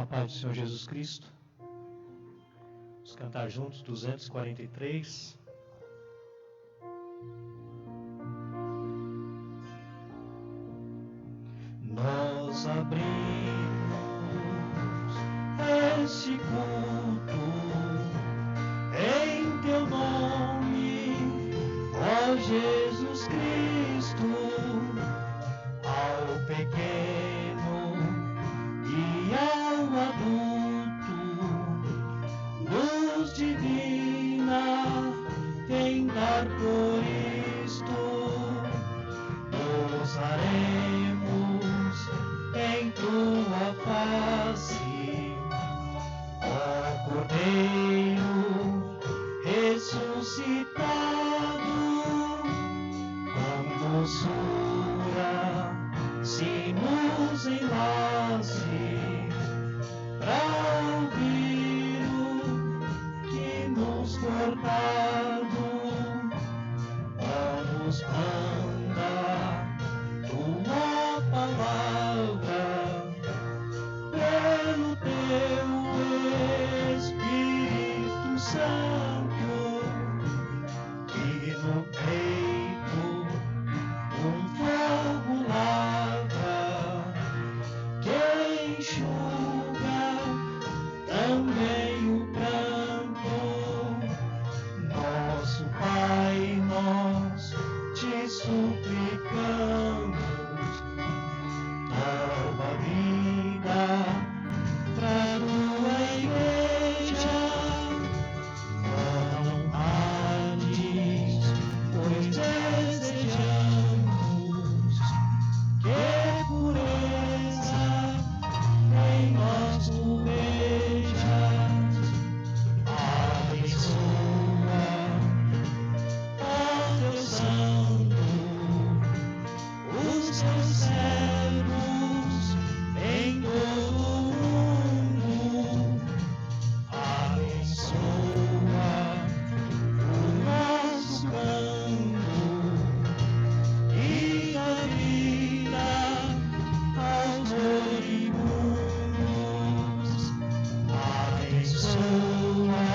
A paz do Senhor Jesus Cristo. Vamos cantar juntos 243. Nós abrimos este culto em teu nome, ó Jesus Cristo, ao pequeno e ao adulto, luz divina tem dar por isto, gozaremos em tua face, ó Cordeiro ressuscitado, com doçura se nos enlace pra ouvir o que nos cortado, ó, nos manda tua palavra pelo teu Espírito Santo, que no peito um fogo lava, que enxuga também o pranto. Nosso Pai, nós te suplicamos, nova vida pra tua igreja, não tardes, pois desejamos que pureza em nós tu vejas. Abençoa, ó Deus Santo, os teus servos em todo o mundo. Abençoa o nosso canto e a vida aos moribundos. Abençoa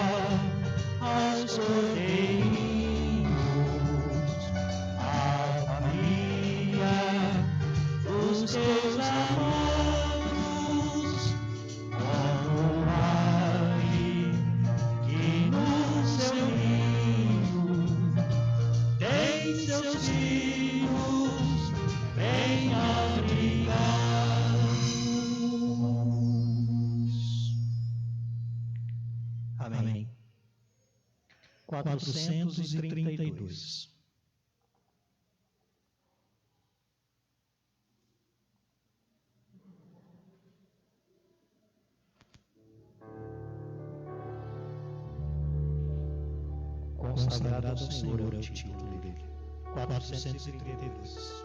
aos cordeirinhos, a família dos teus amados, como vale que no seu ninho tem seus filhos bem abrigados. Amém. 432. Consagrado ao Senhor é o título dele. 432.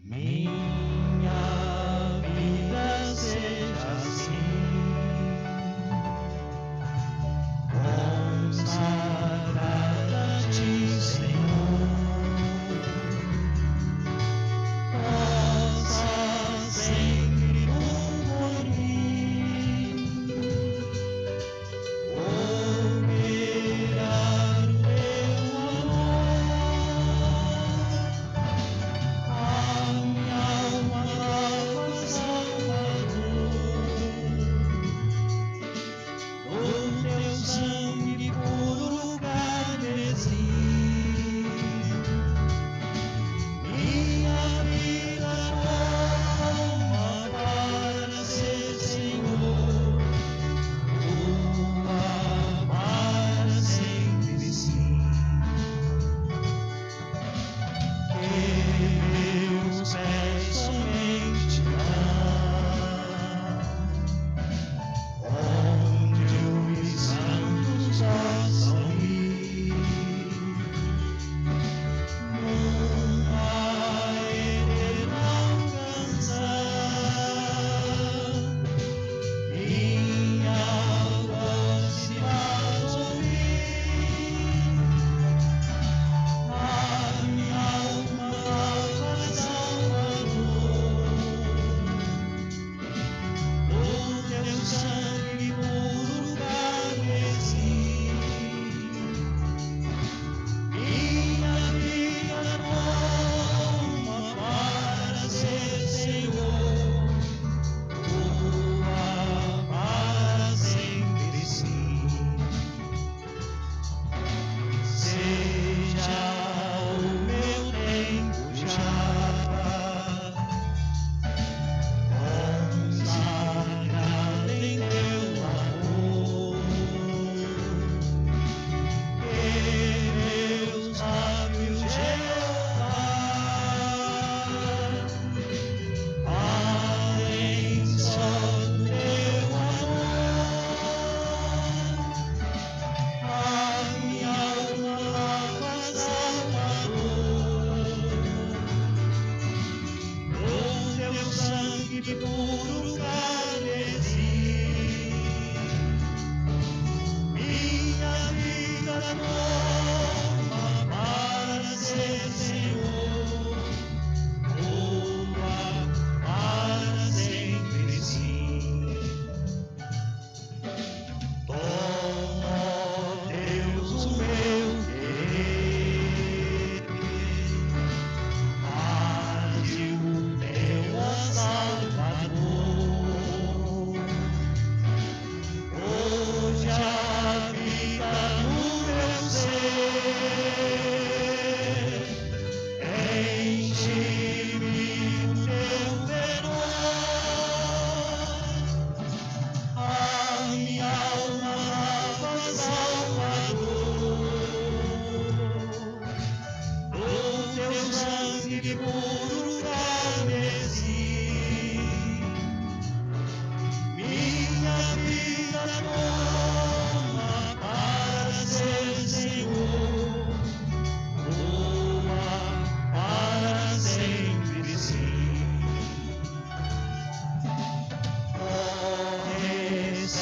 Minha vida seja assim, consagrada a ti, Senhor, possa sempre por mim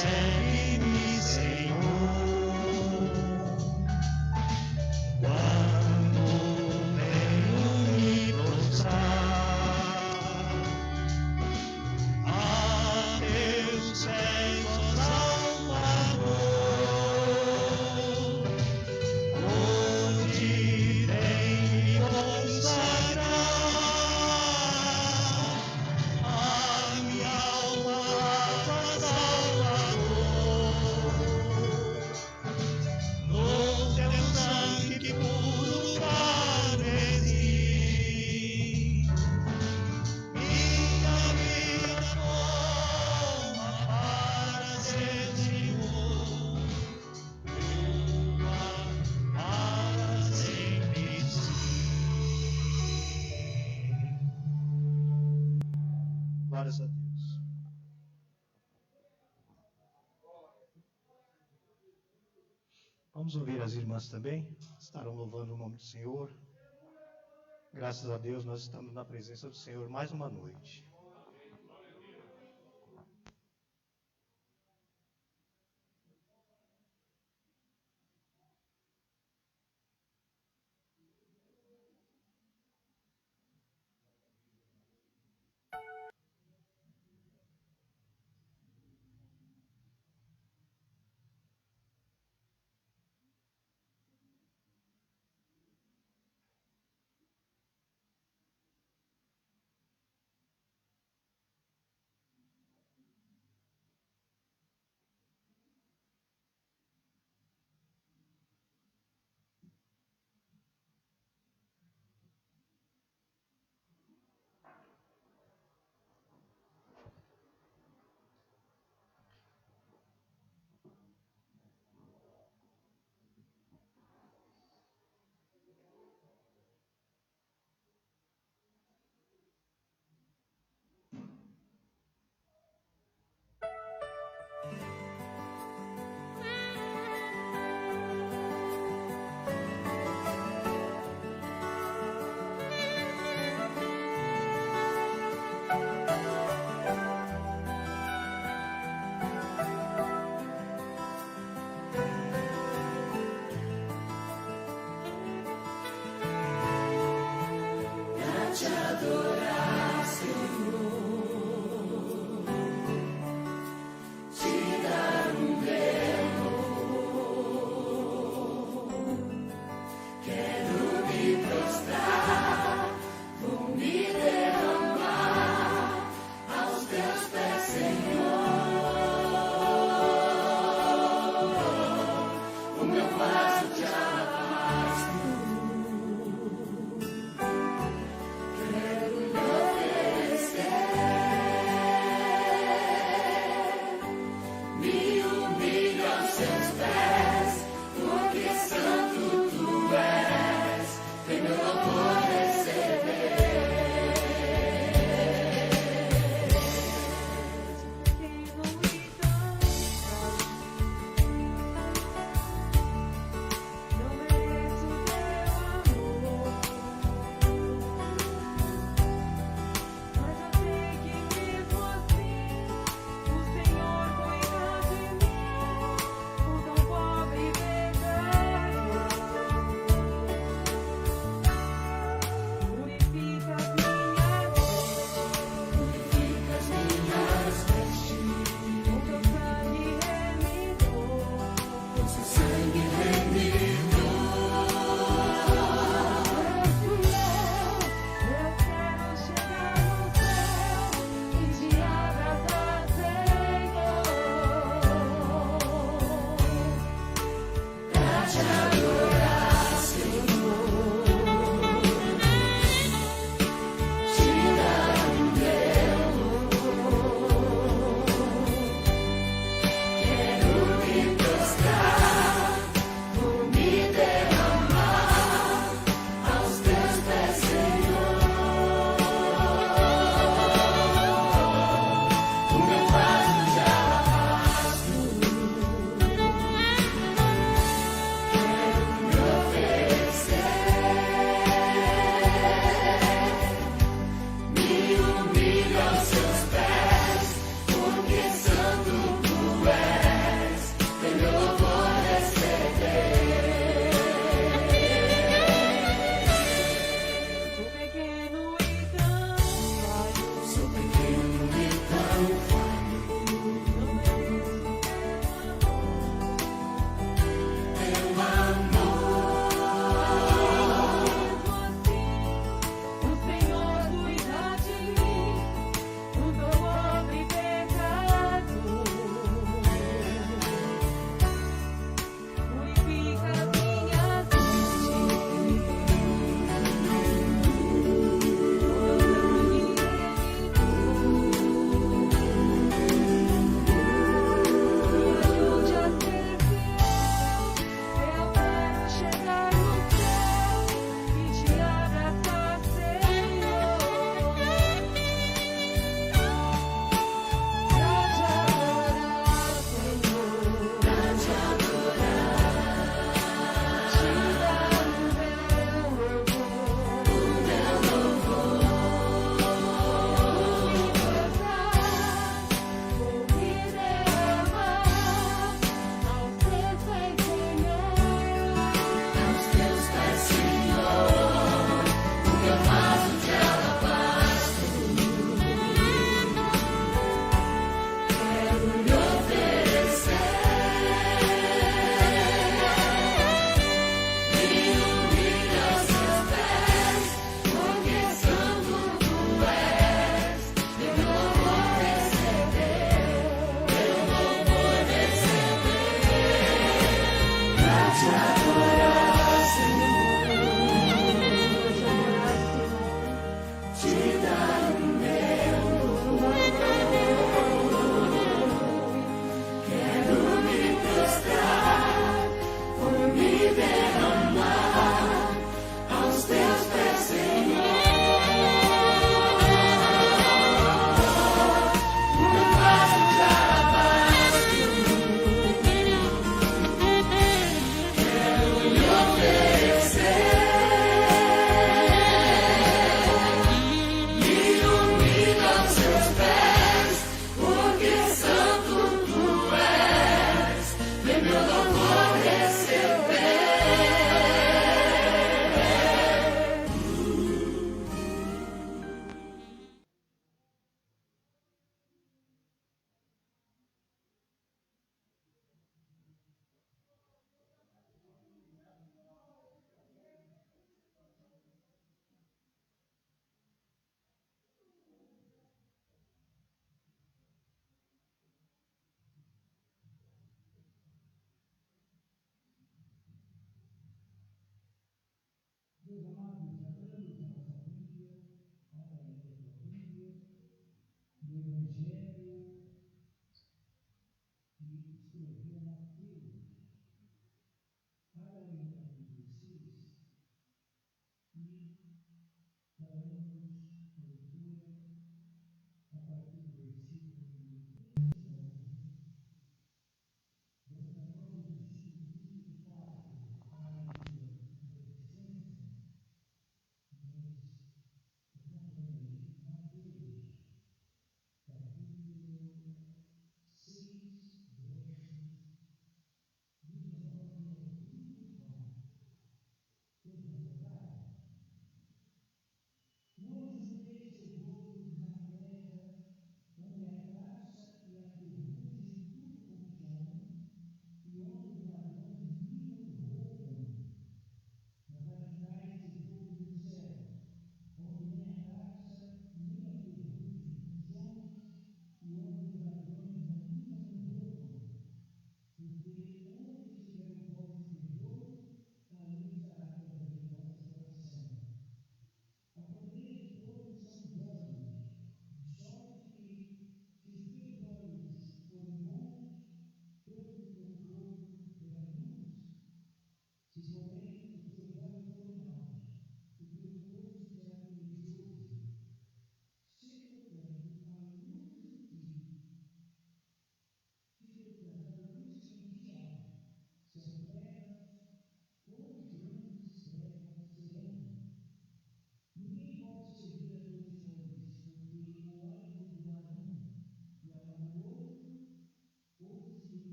Recebe-me, Senhor, quando venho me prostrar a teus pés, ó Salvador, onde vem me consagrar a minha alma para Salvador, no teu sangue que puro carmesí, minha vida toma para ser Senhor, tua para sempre sim. Glórias a Deus. Vamos ouvir as irmãs também, estarão louvando o nome do Senhor. Graças a Deus nós estamos na presença do Senhor mais uma noite.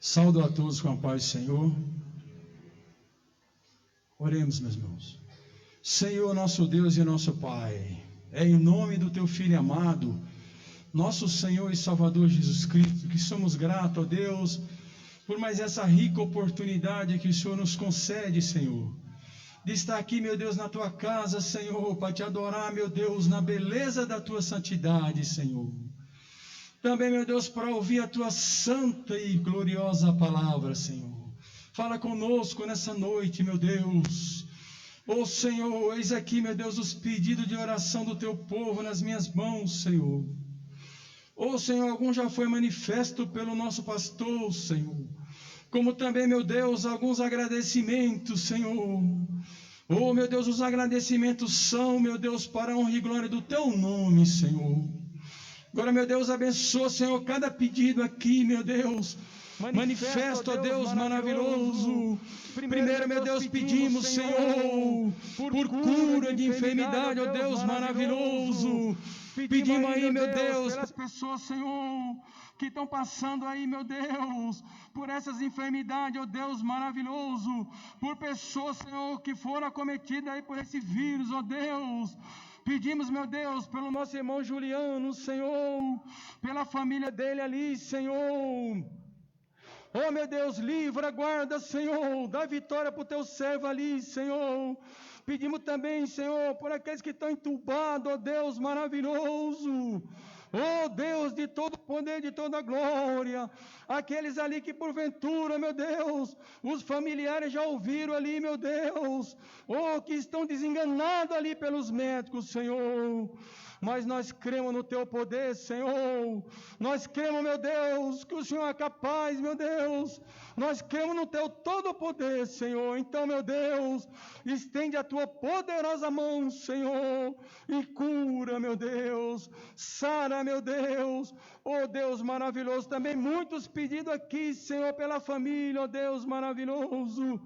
Saúdo a todos com a paz do Senhor. Oremos, meus irmãos. Senhor, nosso Deus e nosso Pai, é em nome do Teu Filho amado, nosso Senhor e Salvador Jesus Cristo, que somos gratos a Deus por mais essa rica oportunidade que o Senhor nos concede, Senhor, de estar aqui, meu Deus, na Tua casa, Senhor, para Te adorar, meu Deus, na beleza da Tua santidade, Senhor. Também, meu Deus, para ouvir a Tua santa e gloriosa palavra, Senhor. Fala conosco nessa noite, meu Deus. Ô Senhor, eis aqui, meu Deus, os pedidos de oração do Teu povo nas minhas mãos, Senhor. Ô Senhor, algum já foi manifesto pelo nosso pastor, Senhor. Como também, meu Deus, alguns agradecimentos, Senhor. Ô meu Deus, os agradecimentos são, meu Deus, para a honra e glória do Teu nome, Senhor. Agora, meu Deus, abençoa, Senhor, cada pedido aqui, meu Deus. Manifesta, ó Deus, maravilhoso. Primeiro, meu Deus, pedimos, Senhor, por cura de enfermidade, ó Deus, maravilhoso. Pedimos aí, meu Deus, pelas pessoas, Senhor, que estão passando aí, meu Deus, por essas enfermidades, ó Deus, maravilhoso. Por pessoas, Senhor, que foram acometidas aí por esse vírus, ó Deus. Pedimos, meu Deus, pelo nosso irmão Juliano, Senhor, pela família dele ali, Senhor. Oh, meu Deus, livra, guarda, Senhor, dá vitória para o Teu servo ali, Senhor. Pedimos também, Senhor, por aqueles que estão entubados, ó Deus maravilhoso. Oh Deus de todo poder, de toda glória, aqueles ali que porventura, meu Deus, os familiares já ouviram ali, meu Deus, oh, que estão desenganados ali pelos médicos, Senhor. Mas nós cremos no Teu poder, Senhor. Nós cremos, meu Deus, que o Senhor é capaz, meu Deus. Nós cremos no Teu todo poder, Senhor. Então, meu Deus, estende a Tua poderosa mão, Senhor, e cura, meu Deus. Sara, meu Deus. Oh, Deus maravilhoso. Também muitos pedidos aqui, Senhor, pela família, oh, Deus maravilhoso.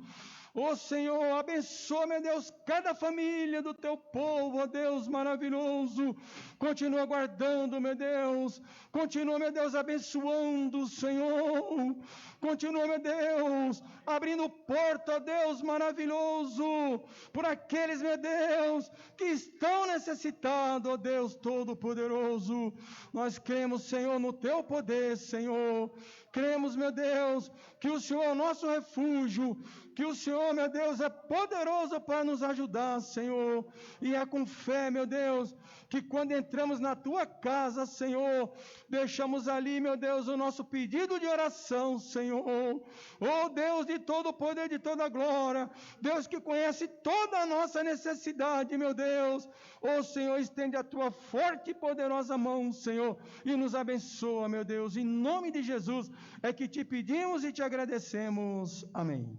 Ó Senhor, abençoa, meu Deus, cada família do Teu povo, ó Deus maravilhoso. Continua guardando, meu Deus. Continua, meu Deus, abençoando, Senhor. Continua, meu Deus, abrindo porta, ó Deus maravilhoso, por aqueles, meu Deus, que estão necessitados, ó Deus Todo-Poderoso. Nós cremos, Senhor, no Teu poder, Senhor. Cremos, meu Deus, que o Senhor é o nosso refúgio, que o Senhor, meu Deus, é poderoso para nos ajudar, Senhor. E é com fé, meu Deus, que quando entramos na Tua casa, Senhor, deixamos ali, meu Deus, o nosso pedido de oração, Senhor. Oh Deus de todo poder, de toda glória, Deus que conhece toda a nossa necessidade, meu Deus. Oh Senhor, estende a Tua forte e poderosa mão, Senhor, e nos abençoa, meu Deus. Em nome de Jesus é que Te pedimos e Te agradecemos. Amém.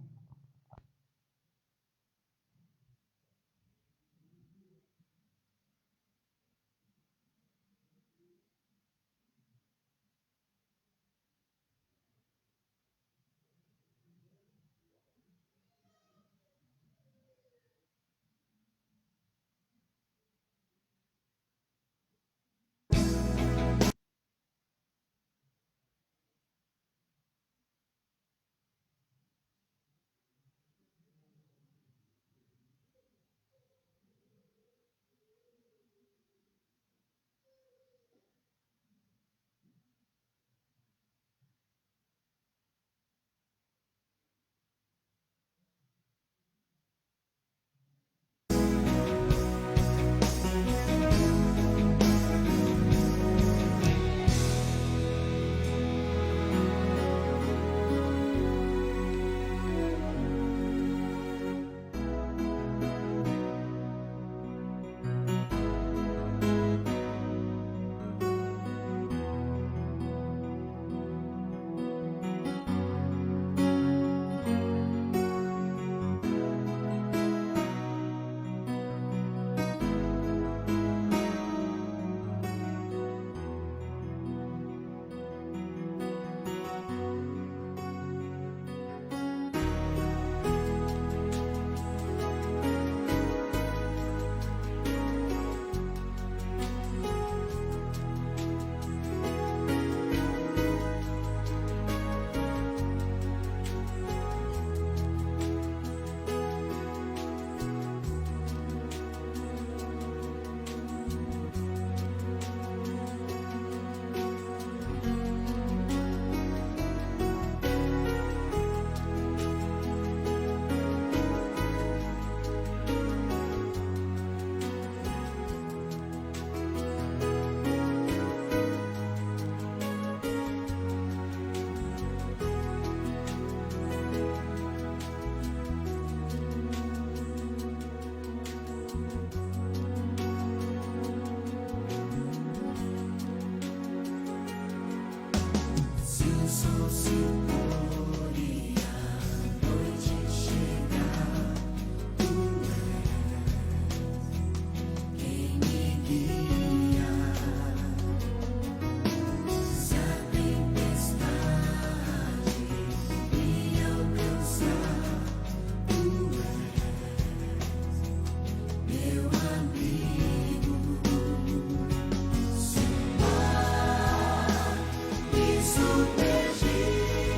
Isso perdi.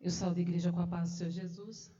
Eu saúdo a igreja com a paz do Senhor Jesus.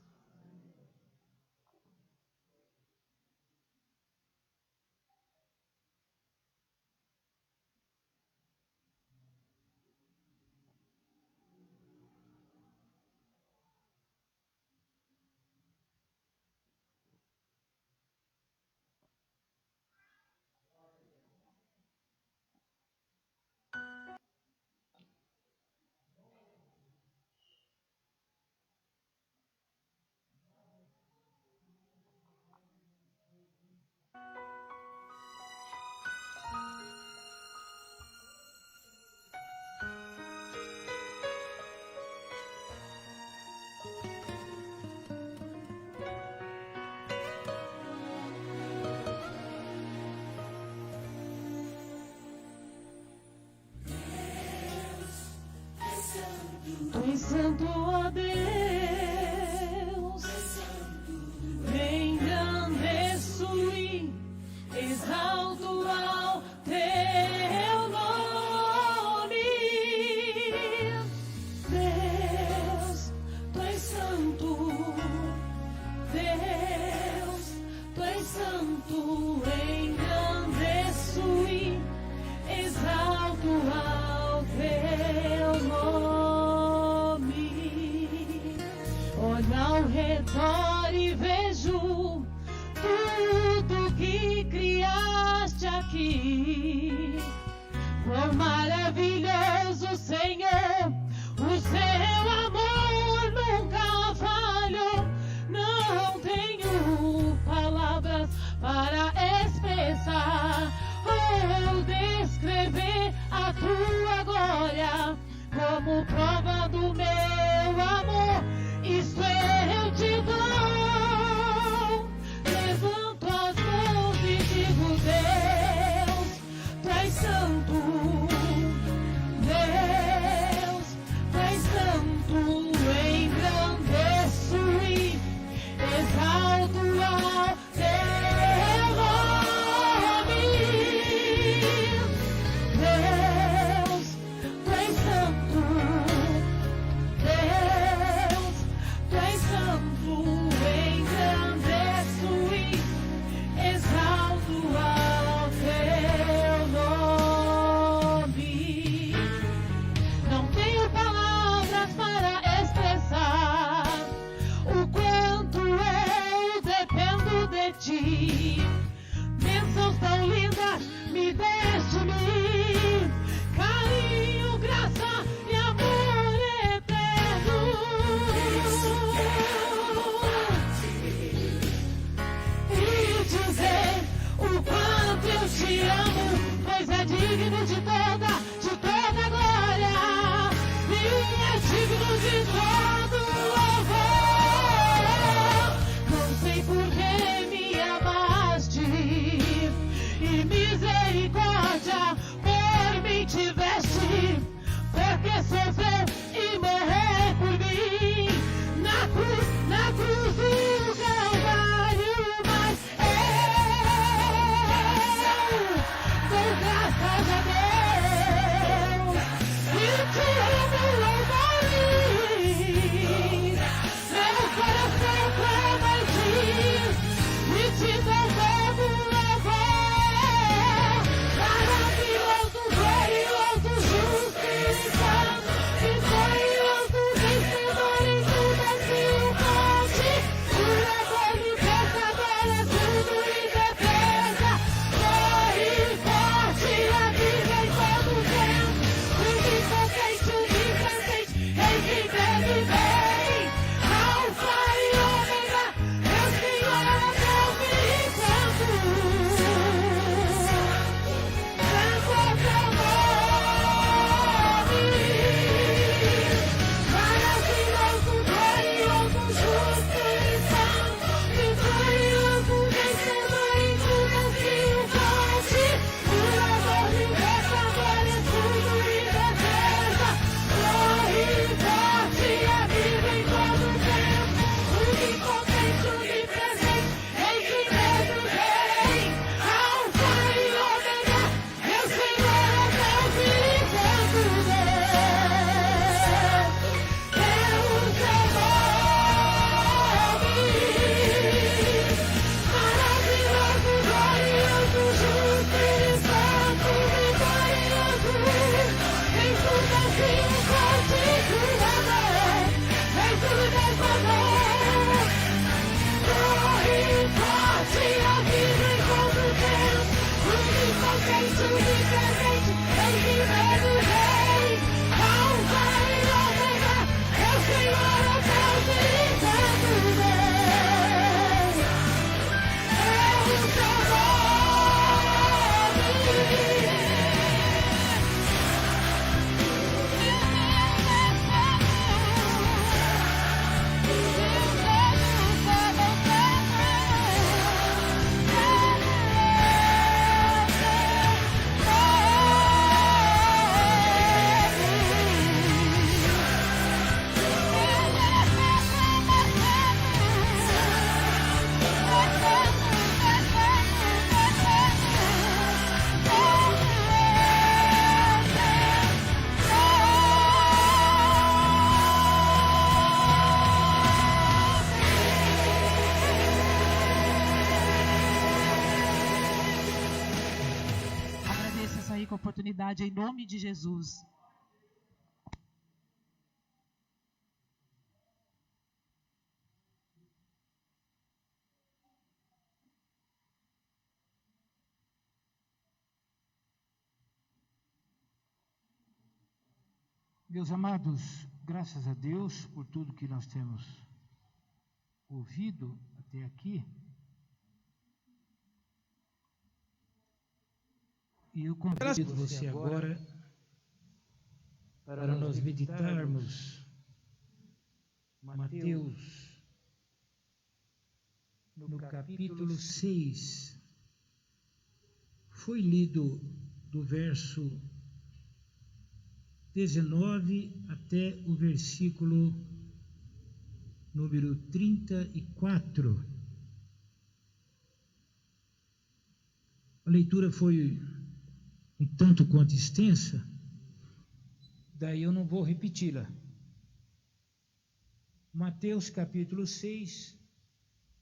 Tu és santo, ó Deus, engrandeço e exalto ao teu nome. Deus, tu és santo, Deus, tu és santo, engrandeço e exalto ao teu nome. Olho ao redor e vejo tudo que criaste aqui. Quão maravilhoso, Senhor, o seu amor nunca falhou. Não tenho palavras para expressar ou descrever a tua glória como prova do meu amor. Isso eu te dou. Levanto as mãos e digo: Deus, tu és santo. Deus, tu és santo. Engrandeço e exalto ao teu nome. Deus, tu és santo. autoridade em nome de Jesus. Meus amados, graças a Deus por tudo que nós temos ouvido até aqui. E eu convido você agora para nós meditarmos Mateus, no capítulo 6. Foi lido do verso 19 até o versículo número 34. A leitura foi um tanto quanto extensa, daí eu não vou repeti-la. Mateus capítulo 6,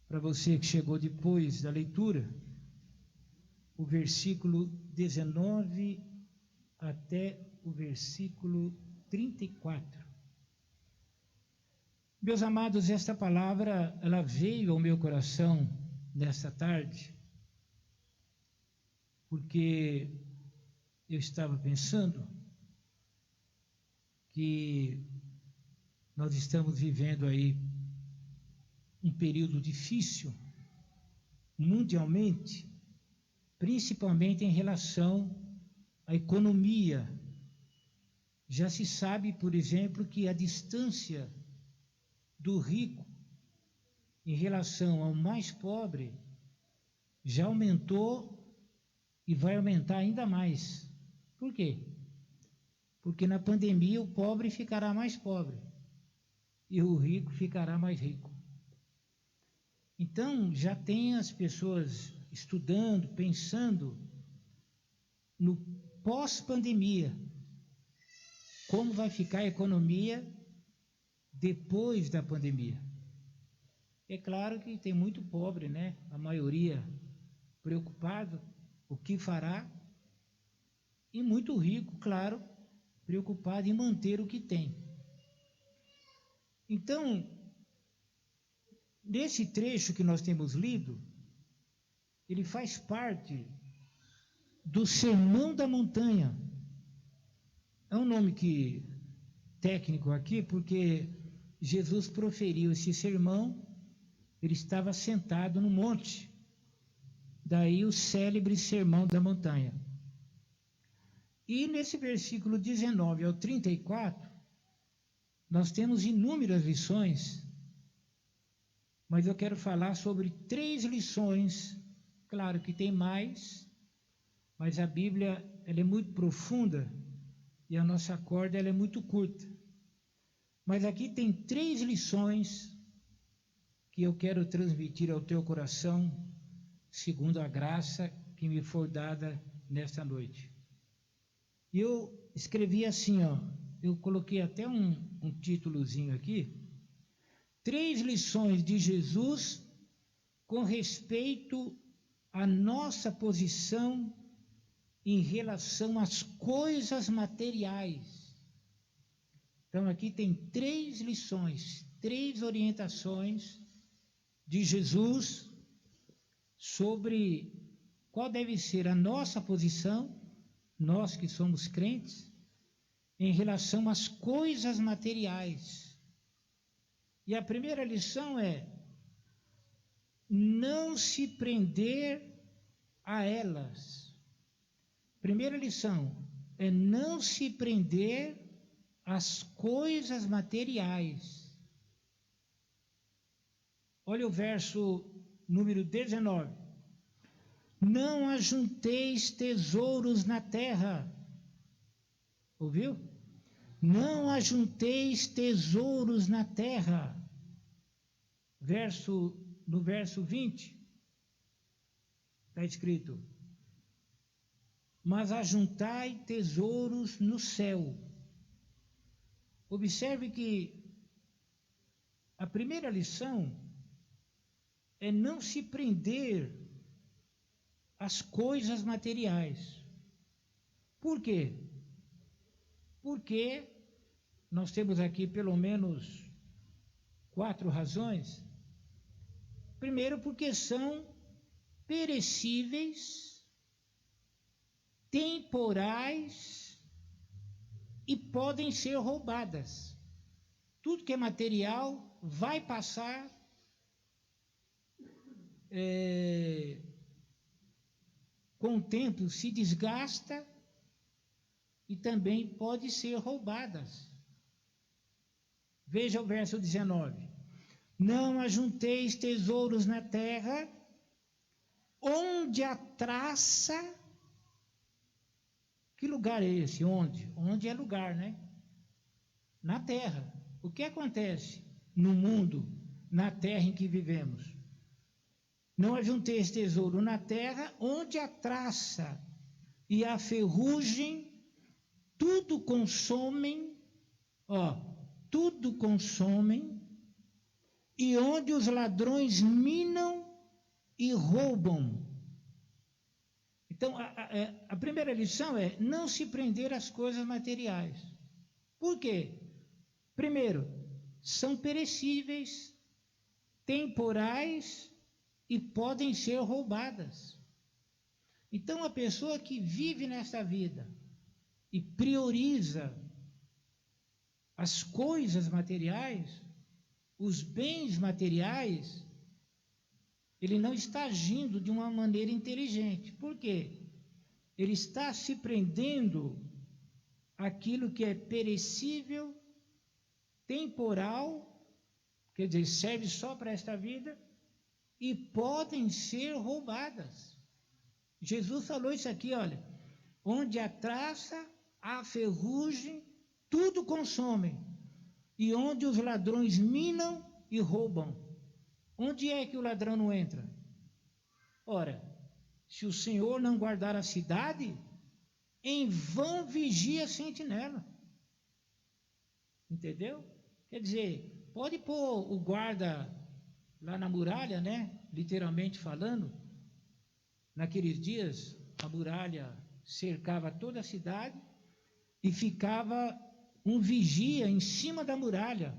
para você que chegou depois da leitura, o versículo 19 até o versículo 34. Meus amados, esta palavra, ela veio ao meu coração nesta tarde, porque eu estava pensando que nós estamos vivendo aí um período difícil, mundialmente, principalmente em relação à economia. Já se sabe, por exemplo, que a distância do rico em relação ao mais pobre já aumentou e vai aumentar ainda mais. Por quê? Porque na pandemia o pobre ficará mais pobre e o rico ficará mais rico. Então, já tem as pessoas estudando, pensando no pós-pandemia. Como vai ficar a economia depois da pandemia? É claro que tem muito pobre, né? A maioria preocupado, o que fará, e muito rico, claro, preocupado em manter o que tem. Então, nesse trecho que nós temos lido, ele faz parte do Sermão da Montanha. É um nome técnico aqui, porque Jesus proferiu esse sermão, ele estava sentado no monte. Daí o célebre Sermão da Montanha. E nesse versículo 19 ao 34, nós temos inúmeras lições, mas eu quero falar sobre 3 lições. Claro que tem mais, mas a Bíblia ela é muito profunda e a nossa corda ela é muito curta. Mas aqui tem 3 lições que eu quero transmitir ao teu coração, segundo a graça que me for dada nesta noite. E eu escrevi assim, eu coloquei até um títulozinho aqui: 3 lições de Jesus com respeito à nossa posição em relação às coisas materiais. Então aqui tem 3 lições, 3 orientações de Jesus sobre qual deve ser a nossa posição, nós que somos crentes, em relação às coisas materiais. E a primeira lição é: não se prender a elas. Primeira lição é não se prender às coisas materiais. Olha o verso número 19. Não ajunteis tesouros na terra. Ouviu? Não ajunteis tesouros na terra. No verso 20, está escrito: mas ajuntai tesouros no céu. Observe que a primeira lição é não se prender às coisas materiais. Por quê? Porque nós temos aqui pelo menos 4 razões. Primeiro, porque são perecíveis, temporais e podem ser roubadas. Tudo que é material vai passar, com o tempo se desgasta e também pode ser roubadas. Veja o verso 19. Não ajunteis tesouros na terra, onde a traça... Que lugar é esse? Onde? Onde é lugar, né? Na terra. O que acontece no mundo, na terra em que vivemos? Não ajunteis tesouro na terra, onde a traça e a ferrugem tudo consomem, tudo consomem, e onde os ladrões minam e roubam. Então, a primeira lição é não se prender às coisas materiais. Por quê? Primeiro, são perecíveis, temporais e podem ser roubadas. Então, a pessoa que vive nessa vida e prioriza as coisas materiais, os bens materiais, ele não está agindo de uma maneira inteligente. Por quê? Ele está se prendendo àquilo que é perecível, temporal, quer dizer, serve só para esta vida, e podem ser roubadas. Jesus falou isso aqui, olha, onde a traça, a ferrugem, tudo consomem, e onde os ladrões minam e roubam. Onde é que o ladrão não entra? Ora, se o Senhor não guardar a cidade, em vão vigia a sentinela. Entendeu? Quer dizer, pode pôr o guarda lá na muralha, né? Literalmente falando, naqueles dias a muralha cercava toda a cidade e ficava um vigia em cima da muralha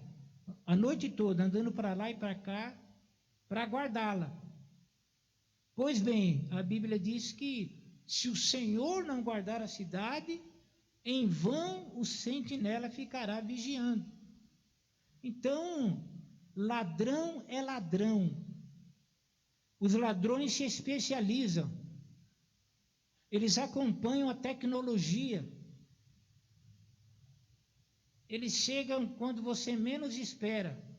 a noite toda, andando para lá e para cá para guardá-la. Pois bem, a Bíblia diz que se o Senhor não guardar a cidade, em vão o sentinela ficará vigiando. Então, ladrão é ladrão. Os ladrões se especializam. Eles acompanham a tecnologia. Eles chegam quando você menos espera.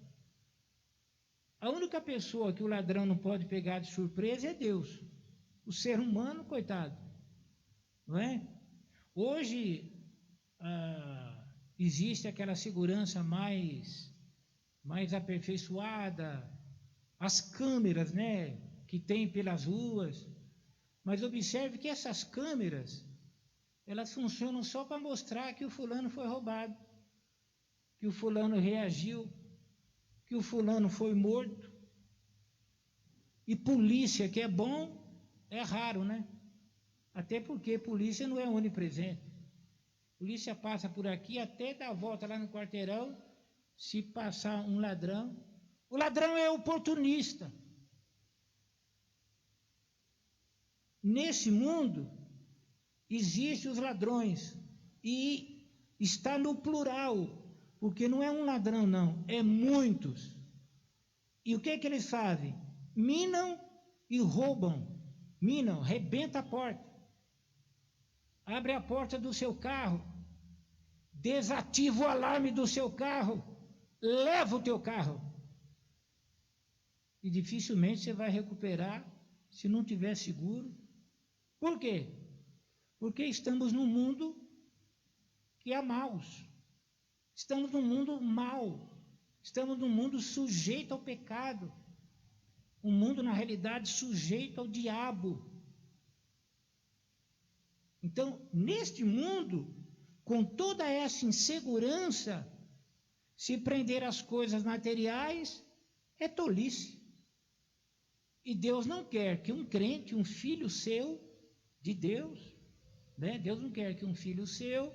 A única pessoa que o ladrão não pode pegar de surpresa é Deus. O ser humano, coitado. Não é? Hoje, existe aquela segurança mais aperfeiçoada, as câmeras, né, que tem pelas ruas. Mas observe que essas câmeras, elas funcionam só para mostrar que o fulano foi roubado, que o fulano reagiu, que o fulano foi morto. E polícia, que é bom, é raro, né? Até porque polícia não é onipresente. Polícia passa por aqui até dar a volta lá no quarteirão, se passar um ladrão. O ladrão é oportunista. Nesse mundo, existem os ladrões. E está no plural. Porque não é um ladrão, não, é muitos. E o que eles fazem? Minam e roubam. Minam, rebenta a porta. Abre a porta do seu carro. Desativa o alarme do seu carro. Leva o teu carro. E dificilmente você vai recuperar se não tiver seguro. Por quê? Porque estamos num mundo que há maus. Estamos num mundo mau, estamos num mundo sujeito ao pecado, um mundo, na realidade, sujeito ao diabo. Então, neste mundo, com toda essa insegurança, se prender às coisas materiais é tolice. E Deus não quer que um crente, um filho seu, de Deus, né? Deus não quer que um filho seu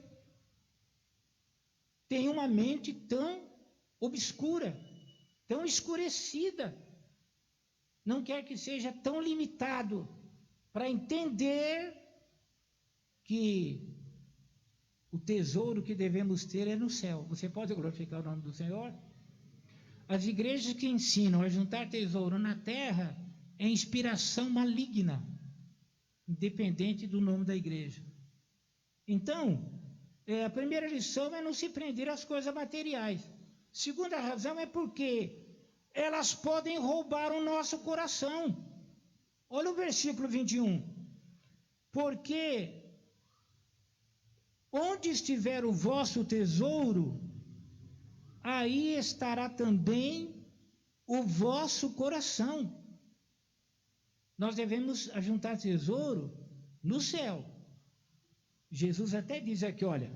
tenha uma mente tão obscura, tão escurecida. Não quer que seja tão limitado para entender que o tesouro que devemos ter é no céu. Você pode glorificar o nome do Senhor? As igrejas que ensinam a juntar tesouro na terra é inspiração maligna, independente do nome da igreja. Então, a primeira lição é não se prender às coisas materiais. Segunda razão é porque elas podem roubar o nosso coração. Olha o versículo 21. Porque onde estiver o vosso tesouro, aí estará também o vosso coração. Nós devemos ajuntar tesouro no céu. Jesus até diz aqui, olha,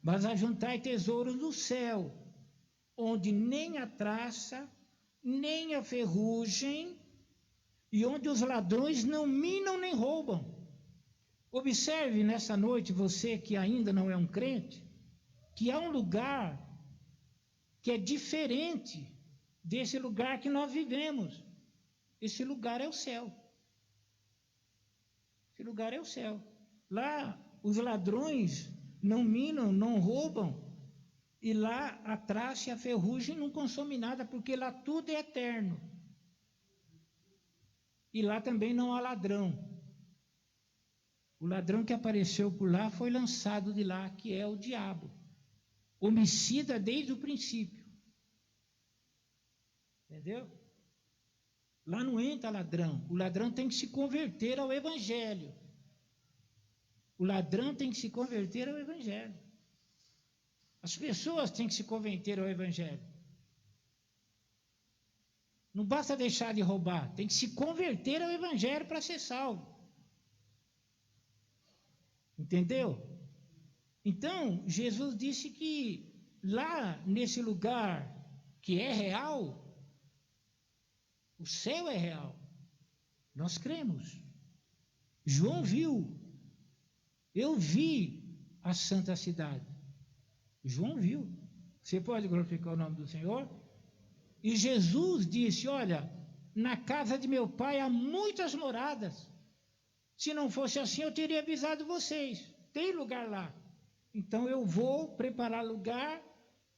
mas ajuntai tesouros no céu, onde nem a traça, nem a ferrugem, e onde os ladrões não minam nem roubam. Observe nessa noite, você que ainda não é um crente, que há um lugar que é diferente desse lugar que nós vivemos. Esse lugar é o céu. Esse lugar é o céu. Lá os ladrões não minam, não roubam, e lá a traça e a ferrugem não consomem nada, porque lá tudo é eterno. E lá também não há ladrão. O ladrão que apareceu por lá foi lançado de lá, que é o diabo. Homicida desde o princípio. Entendeu? Lá não entra ladrão. O ladrão tem que se converter ao evangelho. O ladrão tem que se converter ao evangelho. As pessoas têm que se converter ao evangelho. Não basta deixar de roubar, tem que se converter ao evangelho para ser salvo. Entendeu? Então, Jesus disse que lá nesse lugar que é real, o céu é real. Nós cremos. João viu. Eu vi a santa cidade. João viu. Você pode glorificar o nome do Senhor? E Jesus disse, olha, na casa de meu pai há muitas moradas. Se não fosse assim, eu teria avisado vocês. Tem lugar lá. Então eu vou preparar lugar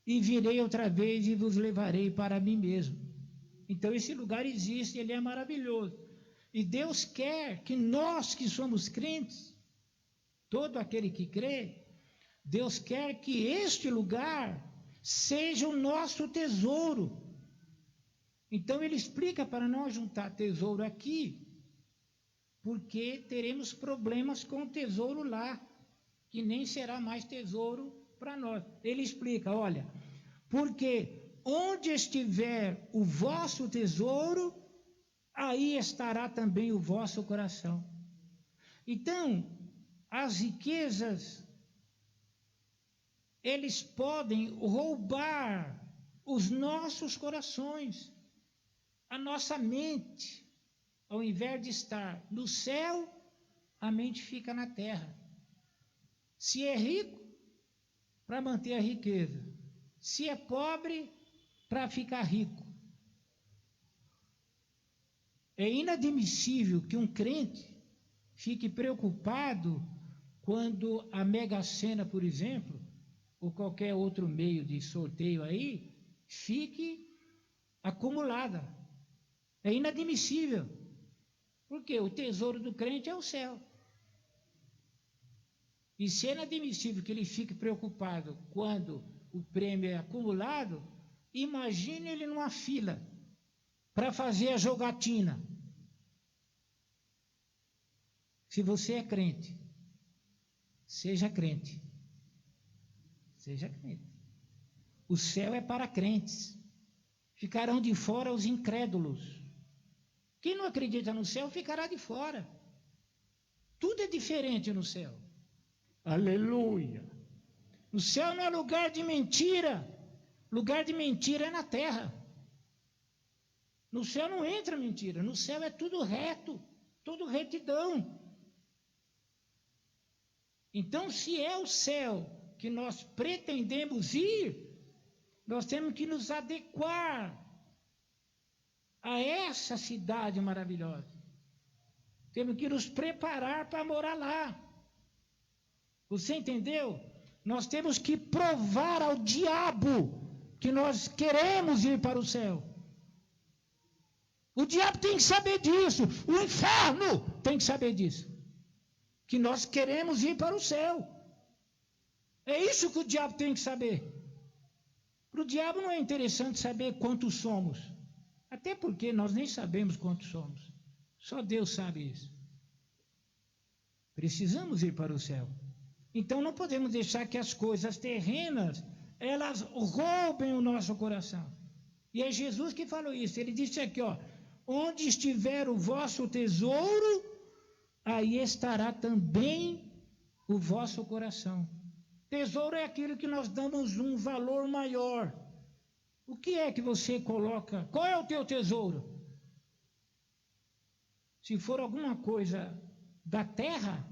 e virei outra vez e vos levarei para mim mesmo. Então esse lugar existe, ele é maravilhoso. E Deus quer que nós que somos crentes, todo aquele que crê, Deus quer que este lugar seja o nosso tesouro. Então ele explica para nós juntar tesouro aqui, porque teremos problemas com o tesouro lá, que nem será mais tesouro para nós. Ele explica, olha, porque onde estiver o vosso tesouro, aí estará também o vosso coração. Então, as riquezas, eles podem roubar os nossos corações, a nossa mente. Ao invés de estar no céu, a mente fica na terra. Se é rico, para manter a riqueza. Se é pobre, para ficar rico. É inadmissível que um crente fique preocupado quando a Mega Sena, por exemplo, ou qualquer outro meio de sorteio aí, fique acumulada. É inadmissível. Porque o tesouro do crente é o céu. E se é inadmissível que ele fique preocupado quando o prêmio é acumulado, imagine ele numa fila para fazer a jogatina. Se você é crente, seja crente. Seja crente. O céu é para crentes. Ficarão de fora os incrédulos. Quem não acredita no céu ficará de fora. Tudo é diferente no céu. Aleluia. No céu não é lugar de mentira. Lugar de mentira é na terra. No céu não entra mentira. No céu é tudo reto, tudo retidão. Então, se é o céu que nós pretendemos ir, nós temos que nos adequar a essa cidade maravilhosa. Temos que nos preparar para morar lá. Você entendeu? Nós temos que provar ao diabo que nós queremos ir para o céu. O diabo tem que saber disso. O inferno tem que saber disso. Que nós queremos ir para o céu. É isso que o diabo tem que saber. Para o diabo não é interessante saber quantos somos. Até porque nós nem sabemos quantos somos. Só Deus sabe isso. Precisamos ir para o céu. Então não podemos deixar que as coisas terrenas, elas roubem o nosso coração. E é Jesus que falou isso. Ele disse aqui, ó, onde estiver o vosso tesouro, aí estará também o vosso coração. Tesouro é aquilo que nós damos um valor maior. O que é que você coloca? Qual é o teu tesouro? Se for alguma coisa da terra,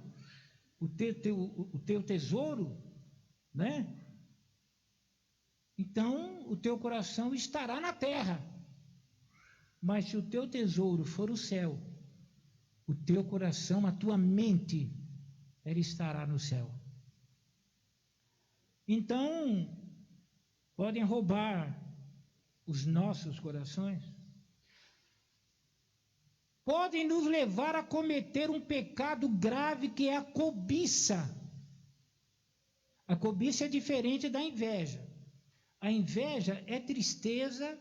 o teu tesouro, né? Então, o teu coração estará na terra. Mas se o teu tesouro for o céu, o teu coração, a tua mente, ela estará no céu. Então, podem roubar os nossos corações, podem nos levar a cometer um pecado grave que é a cobiça. A cobiça é diferente da inveja. A inveja é tristeza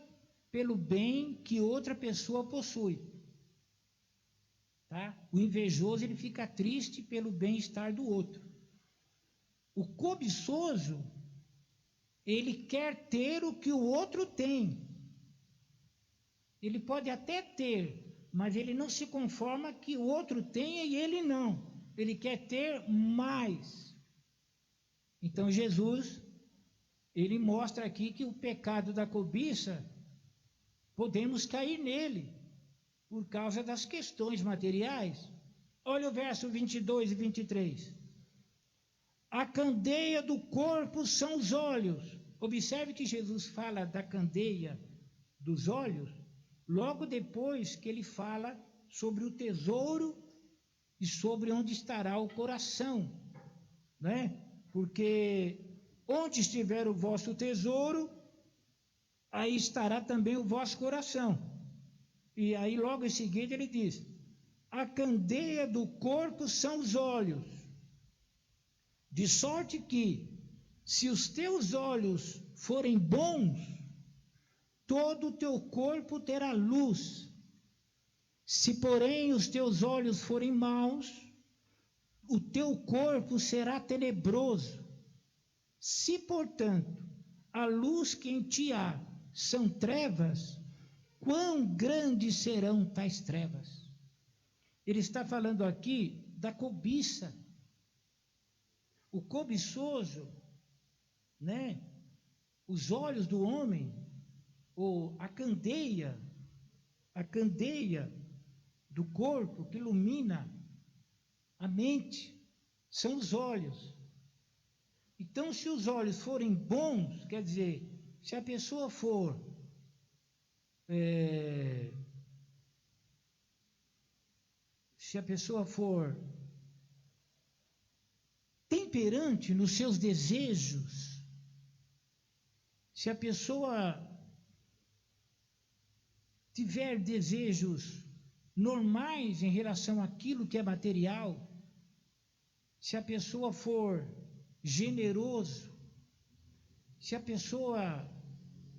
pelo bem que outra pessoa possui. Tá? O invejoso, ele fica triste pelo bem-estar do outro. O cobiçoso, ele quer ter o que o outro tem. Ele pode até ter, mas ele não se conforma que o outro tenha e ele não. Ele quer ter mais. Então Jesus, ele mostra aqui que o pecado da cobiça, podemos cair nele, por causa das questões materiais. Olha o verso 22 e 23. A candeia do corpo são os olhos. Observe que Jesus fala da candeia dos olhos, logo depois que ele fala sobre o tesouro e sobre onde estará o coração, né? Porque onde estiver o vosso tesouro, aí estará também o vosso coração. E aí logo em seguida ele diz, a candeia do corpo são os olhos, de sorte que, se os teus olhos forem bons, todo o teu corpo terá luz. Se, porém, os teus olhos forem maus, o teu corpo será tenebroso. Se, portanto, a luz que em ti há são trevas, quão grandes serão tais trevas? Ele está falando aqui da cobiça. O cobiçoso, né? Os olhos do homem, ou a candeia do corpo que ilumina a mente, são os olhos. Então, se os olhos forem bons, quer dizer, se a pessoa for temperante nos seus desejos, se a pessoa tiver desejos normais em relação àquilo que é material, se a pessoa for generoso, se a pessoa,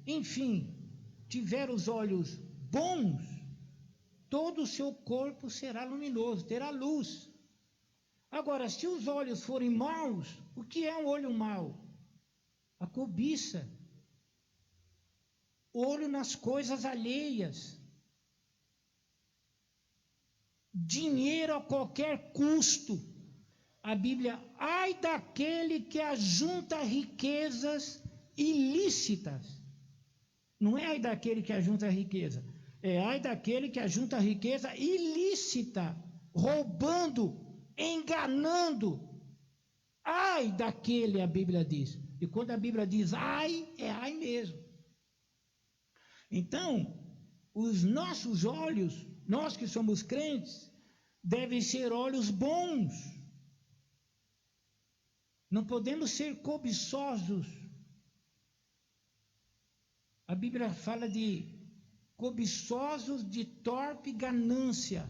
enfim, tiver os olhos bons, todo o seu corpo será luminoso, terá luz. Agora, se os olhos forem maus, o que é um olho mau? A cobiça. Olho nas coisas alheias. Dinheiro a qualquer custo. A Bíblia, ai daquele que ajunta riquezas ilícitas. Não é ai daquele que ajunta riqueza, é ai daquele que ajunta riqueza ilícita, roubando, enganando. Ai daquele, a Bíblia diz. E quando a Bíblia diz ai, é ai mesmo. Então, os nossos olhos, nós que somos crentes, devem ser olhos bons. Não podemos ser cobiçosos. A Bíblia fala de cobiçosos de torpe ganância.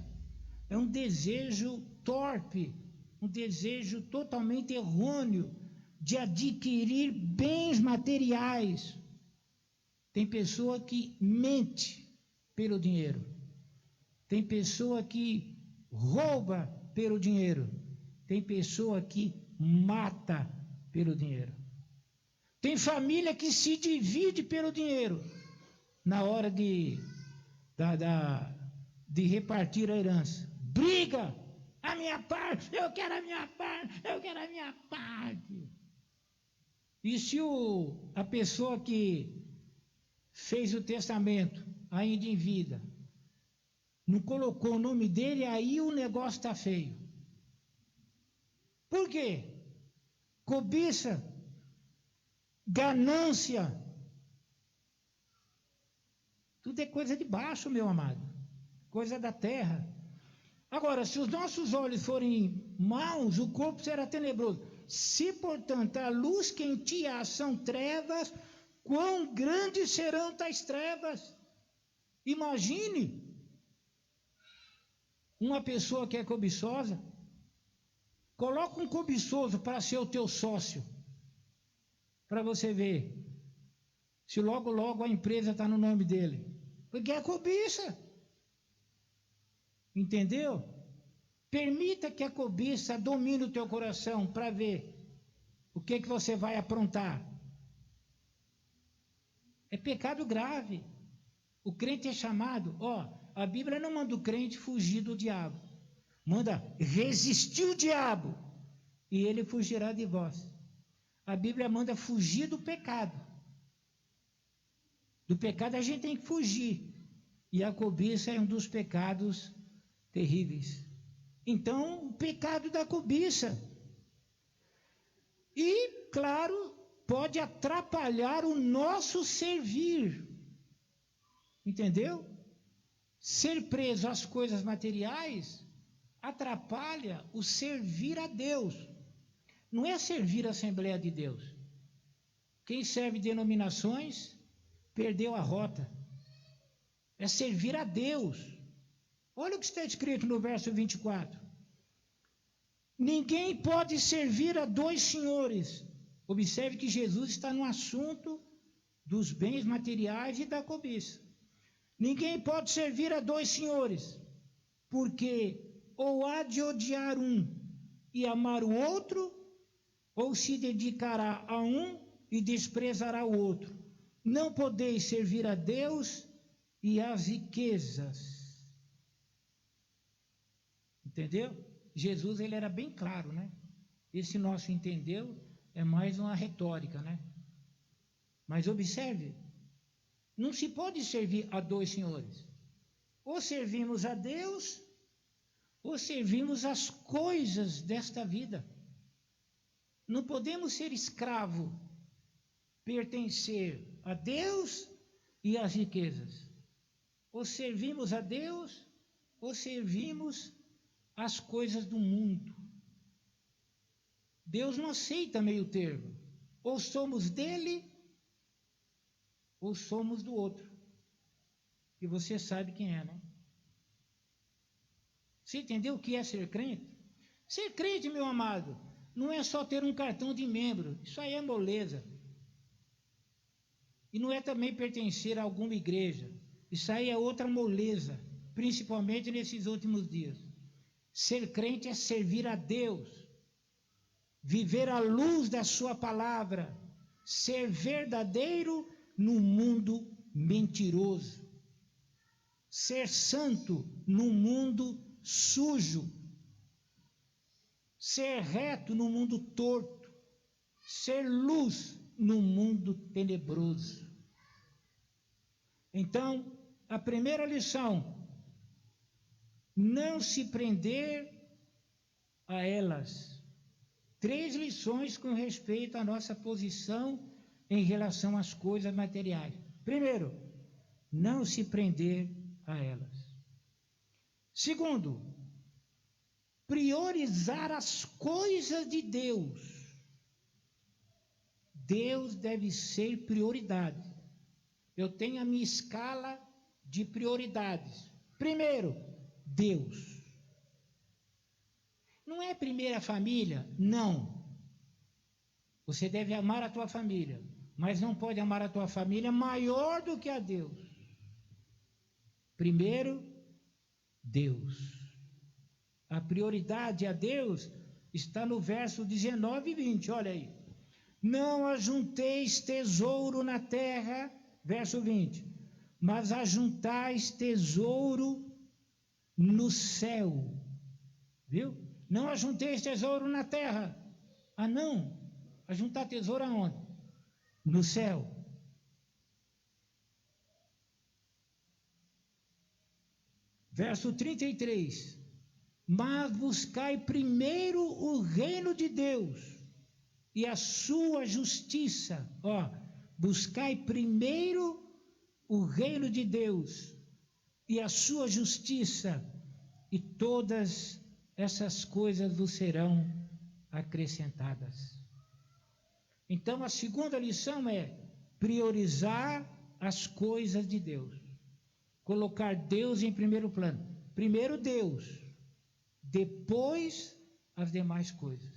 É um desejo torpe, um desejo totalmente errôneo de adquirir bens materiais. Tem pessoa que mente pelo dinheiro. Tem pessoa que rouba pelo dinheiro. Tem pessoa que mata pelo dinheiro. Tem família que se divide pelo dinheiro na hora de repartir a herança. Briga! A minha parte, eu quero a minha parte, eu quero a minha parte. E se a pessoa que fez o testamento, ainda em vida, não colocou o nome dele, aí o negócio está feio. Por quê? Cobiça, ganância, tudo é coisa de baixo, meu amado, coisa da terra. Agora, se os nossos olhos forem maus, o corpo será tenebroso. Se, portanto, a luz que em ti há são trevas, quão grandes serão tais trevas? Imagine uma pessoa que é cobiçosa, coloca um cobiçoso para ser o teu sócio, para você ver se logo, logo a empresa está no nome dele. Porque é cobiça. Entendeu? Permita que a cobiça domine o teu coração para ver o que você vai aprontar. É pecado grave. O crente é chamado, a Bíblia não manda o crente fugir do diabo. Manda resistir o diabo e ele fugirá de vós. A Bíblia manda fugir do pecado. Do pecado a gente tem que fugir. E a cobiça é um dos pecados terríveis. Então, o pecado da cobiça. E, claro, pode atrapalhar o nosso servir. Entendeu? Ser preso às coisas materiais atrapalha o servir a Deus. Não é servir a Assembleia de Deus. Quem serve denominações perdeu a rota. É servir a Deus. Olha o que está escrito no verso 24. Ninguém pode servir a dois senhores. Observe que Jesus está no assunto dos bens materiais e da cobiça. Ninguém pode servir a dois senhores, porque ou há de odiar um e amar o outro, ou se dedicará a um e desprezará o outro. Não podeis servir a Deus e às riquezas. Entendeu? Jesus, ele era bem claro, né? Esse nosso entendeu é mais uma retórica, né? Mas observe, não se pode servir a dois senhores. Ou servimos a Deus, ou servimos as coisas desta vida. Não podemos ser escravo, pertencer a Deus e às riquezas. Ou servimos a Deus, ou servimos as coisas do mundo. Deus não aceita meio termo. Ou somos dele, ou somos do outro. E você sabe quem é, né? Você entendeu o que é ser crente? Ser crente, meu amado, não é só ter um cartão de membro. Isso aí é moleza. E não é também pertencer a alguma igreja. Isso aí é outra moleza, principalmente nesses últimos dias. Ser crente é servir a Deus, viver à luz da sua palavra, ser verdadeiro no mundo mentiroso, ser santo no mundo sujo, ser reto no mundo torto, ser luz no mundo tenebroso. Então, a primeira lição: não se prender a elas. 3 lições com respeito à nossa posição em relação às coisas materiais. Primeiro, não se prender a elas. Segundo, priorizar as coisas de Deus. Deus deve ser prioridade. Eu tenho a minha escala de prioridades. Primeiro, Deus. Não é primeira família? Não. Você deve amar a tua família, mas não pode amar a tua família maior do que a Deus. Primeiro, Deus. A prioridade a Deus está no verso 19 e 20, olha aí. Não ajunteis tesouro na terra, verso 20, mas ajuntais tesouro no céu. Viu? Não ajunteis tesouro na terra. Ah, não. Ajuntar tesouro aonde? No céu. Verso 33. Mas buscai primeiro o reino de Deus e a sua justiça. Ó, buscai primeiro o reino de Deus e a sua justiça, e todas essas coisas vos serão acrescentadas. Então, a segunda lição é priorizar as coisas de Deus. Colocar Deus em primeiro plano. Primeiro Deus, depois as demais coisas.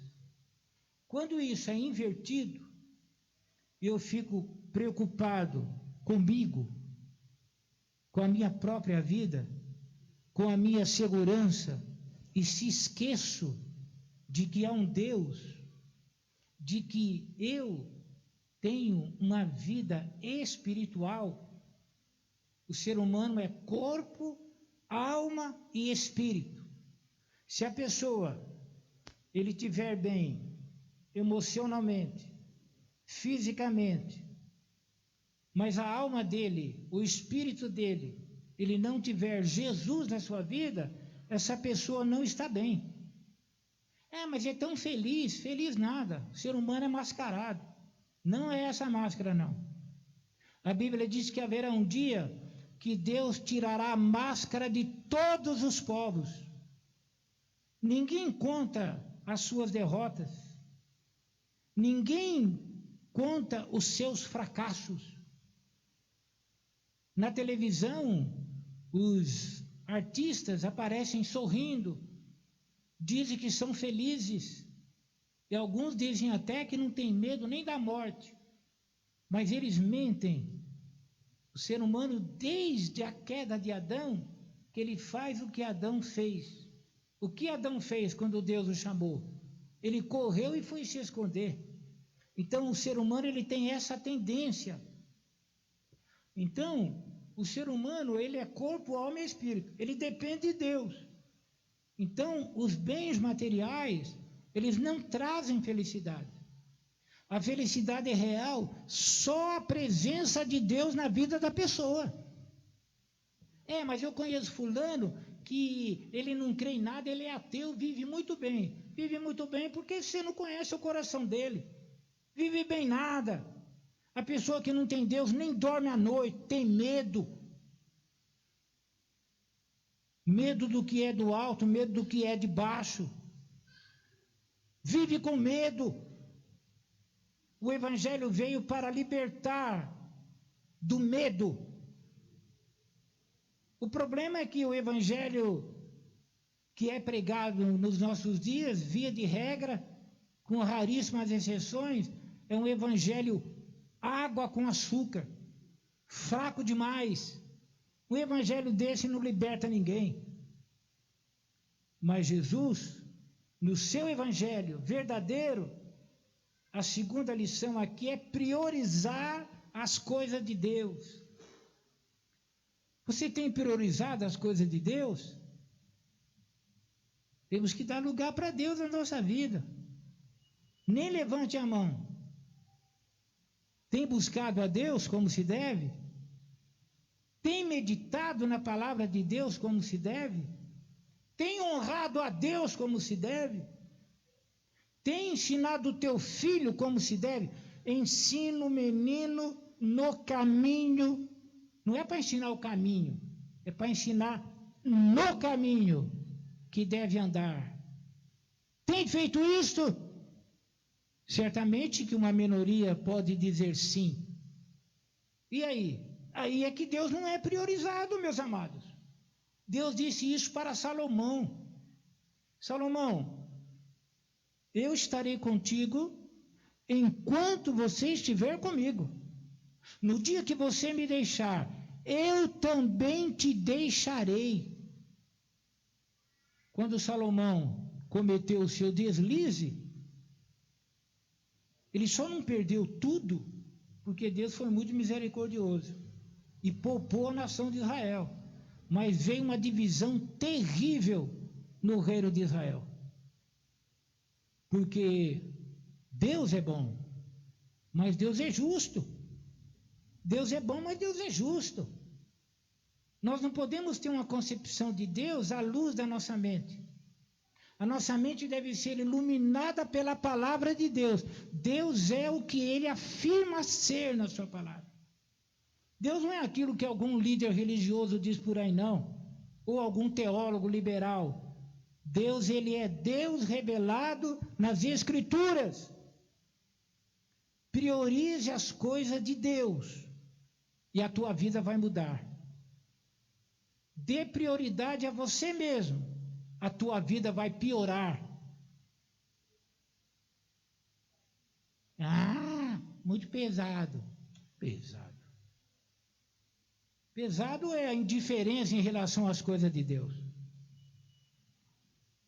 Quando isso é invertido, eu fico preocupado comigo, com a minha própria vida, com a minha segurança, e se esqueço de que há um Deus, de que eu tenho uma vida espiritual. O ser humano é corpo, alma e espírito. Se a pessoa ele estiver bem emocionalmente, fisicamente, mas a alma dele, o espírito dele, ele não tiver Jesus na sua vida, essa pessoa não está bem. Mas é tão feliz. Feliz nada. O ser humano é mascarado. Não é essa máscara, não. A Bíblia diz que haverá um dia que Deus tirará a máscara de todos os povos. Ninguém conta as suas derrotas. Ninguém conta os seus fracassos. Na televisão, os artistas aparecem sorrindo, dizem que são felizes, e alguns dizem até que não tem medo nem da morte, mas eles mentem. O ser humano, desde a queda de Adão, que ele faz o que Adão fez. O que Adão fez quando Deus o chamou? Ele correu e foi se esconder. Então, o ser humano ele tem essa tendência. Então, o ser humano ele é corpo, alma e espírito. Ele depende de Deus. Então, os bens materiais, eles não trazem felicidade. A felicidade é real só a presença de Deus na vida da pessoa. Mas eu conheço fulano que ele não crê em nada, ele é ateu, vive muito bem. Vive muito bem porque você não conhece o coração dele. Vive bem nada. A pessoa que não tem Deus nem dorme à noite, tem medo. Medo do que é do alto, medo do que é de baixo. Vive com medo. O Evangelho veio para libertar do medo. O problema é que o Evangelho que é pregado nos nossos dias, via de regra, com raríssimas exceções, é um Evangelho água com açúcar, fraco demais. Um Evangelho desse não liberta ninguém. Mas Jesus, no seu Evangelho verdadeiro, a segunda lição aqui é priorizar as coisas de Deus. Você tem priorizado as coisas de Deus? Temos que dar lugar para Deus na nossa vida. Nem levante a mão. Tem buscado a Deus como se deve? Tem meditado na palavra de Deus como se deve? Tem honrado a Deus como se deve? Tem ensinado o teu filho como se deve? Ensina o menino no caminho. Não é para ensinar o caminho, é para ensinar no caminho que deve andar. Tem feito isto? Certamente que uma minoria pode dizer sim. E aí? Aí é que Deus não é priorizado, meus amados. Deus disse isso para Salomão. Salomão, eu estarei contigo enquanto você estiver comigo. No dia que você me deixar, eu também te deixarei. Quando Salomão cometeu o seu deslize, ele só não perdeu tudo porque Deus foi muito misericordioso e poupou a nação de Israel. Mas veio uma divisão terrível no reino de Israel. Porque Deus é bom, mas Deus é justo. Deus é bom, mas Deus é justo. Nós não podemos ter uma concepção de Deus à luz da nossa mente. A nossa mente deve ser iluminada pela palavra de Deus. Deus é o que Ele afirma ser na sua palavra. Deus não é aquilo que algum líder religioso diz por aí, não. Ou algum teólogo liberal. Deus, Ele é Deus revelado nas Escrituras. Priorize as coisas de Deus e a tua vida vai mudar. Dê prioridade a você mesmo, a tua vida vai piorar. Ah, muito pesado. Pesado é a indiferença em relação às coisas de Deus.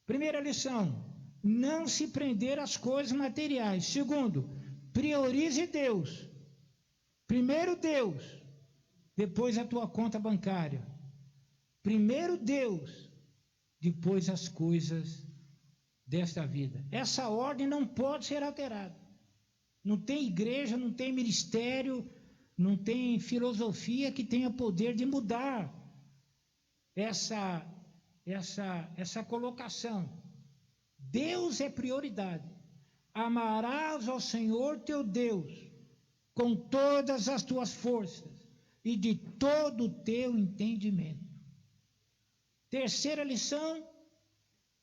Primeira lição, não se prender às coisas materiais. Segundo, priorize Deus. Primeiro Deus, depois a tua conta bancária. Primeiro Deus, depois as coisas desta vida. Essa ordem não pode ser alterada. Não tem igreja, não tem ministério, não tem filosofia que tenha poder de mudar essa colocação. Deus é prioridade. Amarás ao Senhor teu Deus com todas as tuas forças e de todo o teu entendimento. Terceira lição,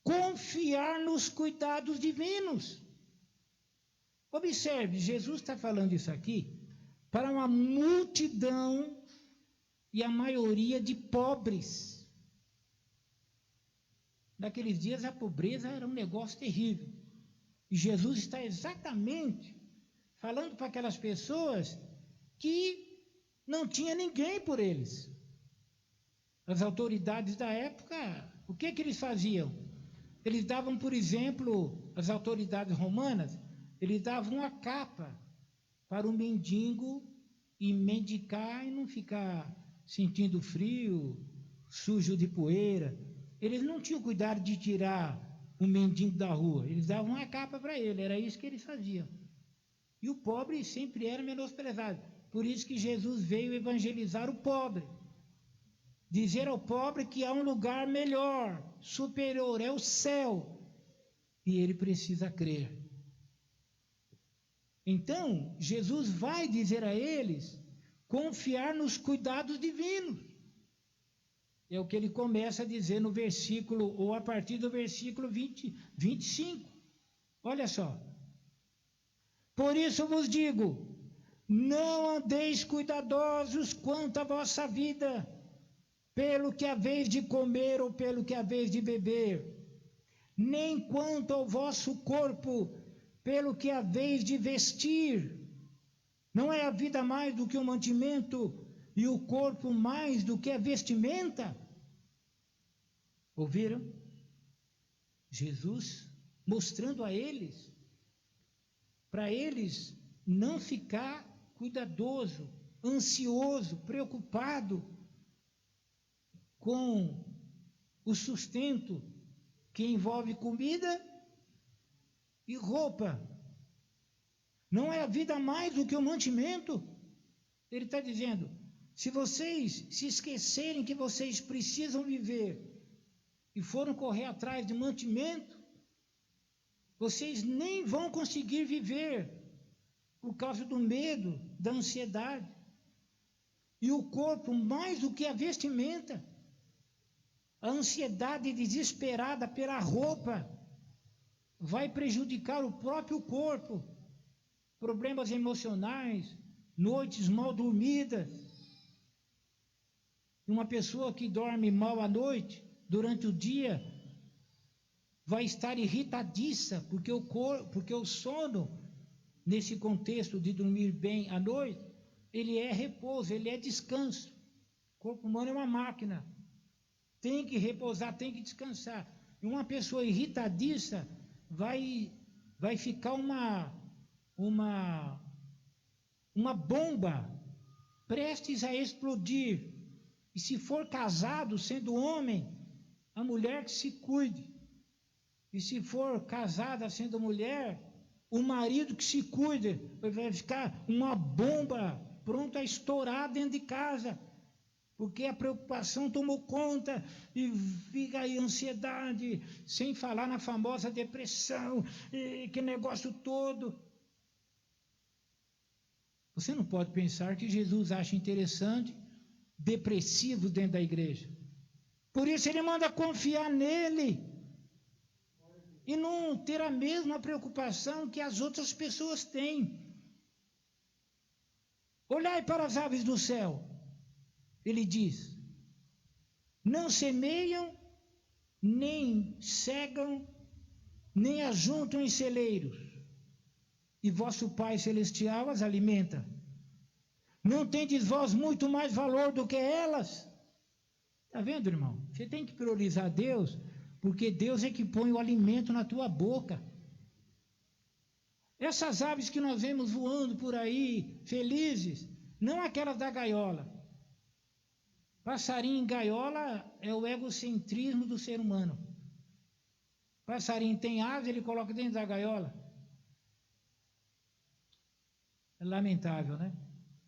confiar nos cuidados divinos. Observe, Jesus está falando isso aqui para uma multidão e a maioria de pobres. Naqueles dias a pobreza era um negócio terrível. E Jesus está exatamente falando para aquelas pessoas que não tinha ninguém por eles. As autoridades da época, o que eles faziam? Eles davam, por exemplo, as autoridades romanas, eles davam uma capa para o mendigo e mendicar e não ficar sentindo frio, sujo de poeira. Eles não tinham cuidado de tirar o mendigo da rua, eles davam uma capa para ele, era isso que eles faziam. E o pobre sempre era menosprezado. Por isso que Jesus veio evangelizar o pobre. Dizer ao pobre que há um lugar melhor, superior, é o céu. E ele precisa crer. Então, Jesus vai dizer a eles confiar nos cuidados divinos. É o que ele começa a dizer no versículo, ou a partir do versículo 25. Olha só. Por isso vos digo, não andeis cuidadosos quanto à vossa vida, pelo que haveis de comer ou pelo que haveis de beber, nem quanto ao vosso corpo, pelo que haveis de vestir. Não é a vida mais do que o mantimento e o corpo mais do que a vestimenta? Ouviram? Jesus mostrando a eles, para eles não ficar cuidadoso, ansioso, preocupado com o sustento que envolve comida e roupa. Não é a vida mais do que o mantimento? Ele está dizendo, se vocês se esquecerem que vocês precisam viver e foram correr atrás de mantimento, vocês nem vão conseguir viver por causa do medo, da ansiedade. E o corpo, mais do que a vestimenta, a ansiedade desesperada pela roupa vai prejudicar o próprio corpo. Problemas emocionais, noites mal dormidas. Uma pessoa que dorme mal à noite, durante o dia, vai estar irritadiça, porque o sono, nesse contexto de dormir bem à noite, ele é repouso, ele é descanso. O corpo humano é uma máquina. Tem que repousar, tem que descansar. E uma pessoa irritadiça vai ficar uma bomba prestes a explodir. E se for casado, sendo homem, a mulher que se cuide. E se for casada, sendo mulher, o marido que se cuide. Vai ficar uma bomba pronta a estourar dentro de casa. Porque a preocupação tomou conta e fica aí ansiedade, sem falar na famosa depressão, e que negócio todo. Você não pode pensar que Jesus acha interessante depressivos dentro da igreja. Por isso ele manda confiar nele e não ter a mesma preocupação que as outras pessoas têm. Olhai para as aves do céu, ele diz, não semeiam, nem cegam, nem ajuntam em celeiros, e vosso Pai Celestial as alimenta. Não tendes vós muito mais valor do que elas? Está vendo, irmão? Você tem que priorizar Deus, porque Deus é que põe o alimento na tua boca. Essas aves que nós vemos voando por aí, felizes, não aquelas da gaiola. Passarinho em gaiola é o egocentrismo do ser humano. Passarinho tem asa, ele coloca dentro da gaiola. É lamentável, né?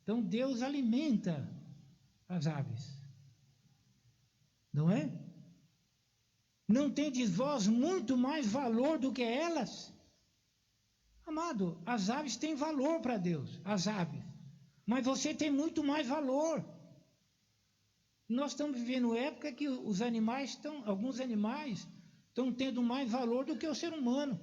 Então Deus alimenta as aves. Não é? Não tendes vós muito mais valor do que elas? Amado, as aves têm valor para Deus, as aves. Mas você tem muito mais valor. Nós estamos vivendo época que alguns animais estão tendo mais valor do que o ser humano.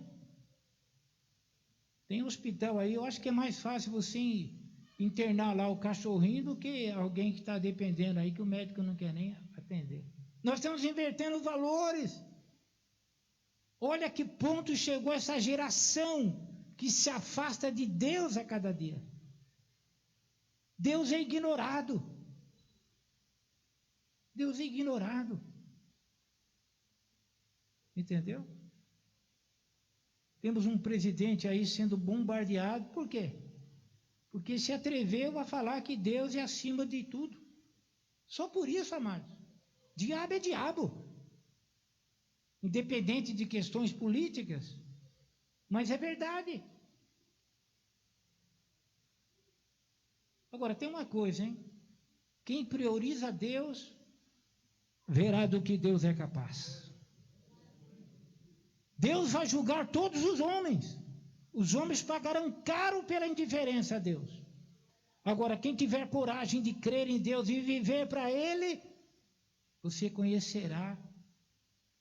Tem hospital aí, eu acho que é mais fácil você internar lá o cachorrinho do que alguém que está dependendo aí, que o médico não quer nem atender. Nós estamos invertendo os valores. Olha que ponto chegou essa geração que se afasta de Deus a cada dia. Deus é ignorado. Deus é ignorado. Entendeu? Temos um presidente aí sendo bombardeado, por quê? Porque se atreveu a falar que Deus é acima de tudo. Só por isso, amados. Diabo é diabo. Independente de questões políticas. Mas é verdade. Agora, tem uma coisa, hein? Quem prioriza Deus, verá do que Deus é capaz. Deus vai julgar todos os homens. Os homens pagarão caro pela indiferença a Deus. Agora, quem tiver coragem de crer em Deus e viver para Ele, você conhecerá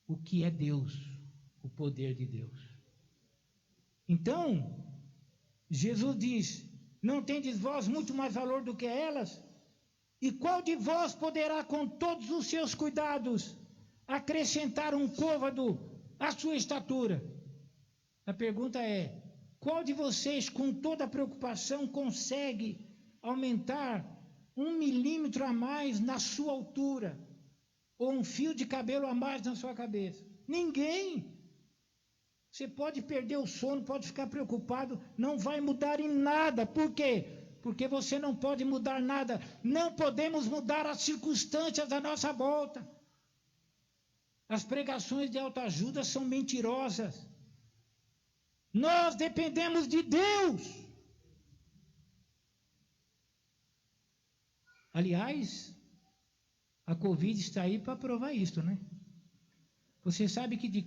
o que é Deus, o poder de Deus. Então, Jesus diz, não tendes vós muito mais valor do que elas? E qual de vós poderá, com todos os seus cuidados, acrescentar um côvado à sua estatura? A pergunta é, qual de vocês, com toda a preocupação, consegue aumentar 1 milímetro a mais na sua altura? Ou um fio de cabelo a mais na sua cabeça? Ninguém. Você pode perder o sono, pode ficar preocupado, não vai mudar em nada. Por quê? Porque você não pode mudar nada. Não podemos mudar as circunstâncias da nossa volta. As pregações de autoajuda são mentirosas. Nós dependemos de Deus. Aliás, a Covid está aí para provar isso, né? Você sabe que de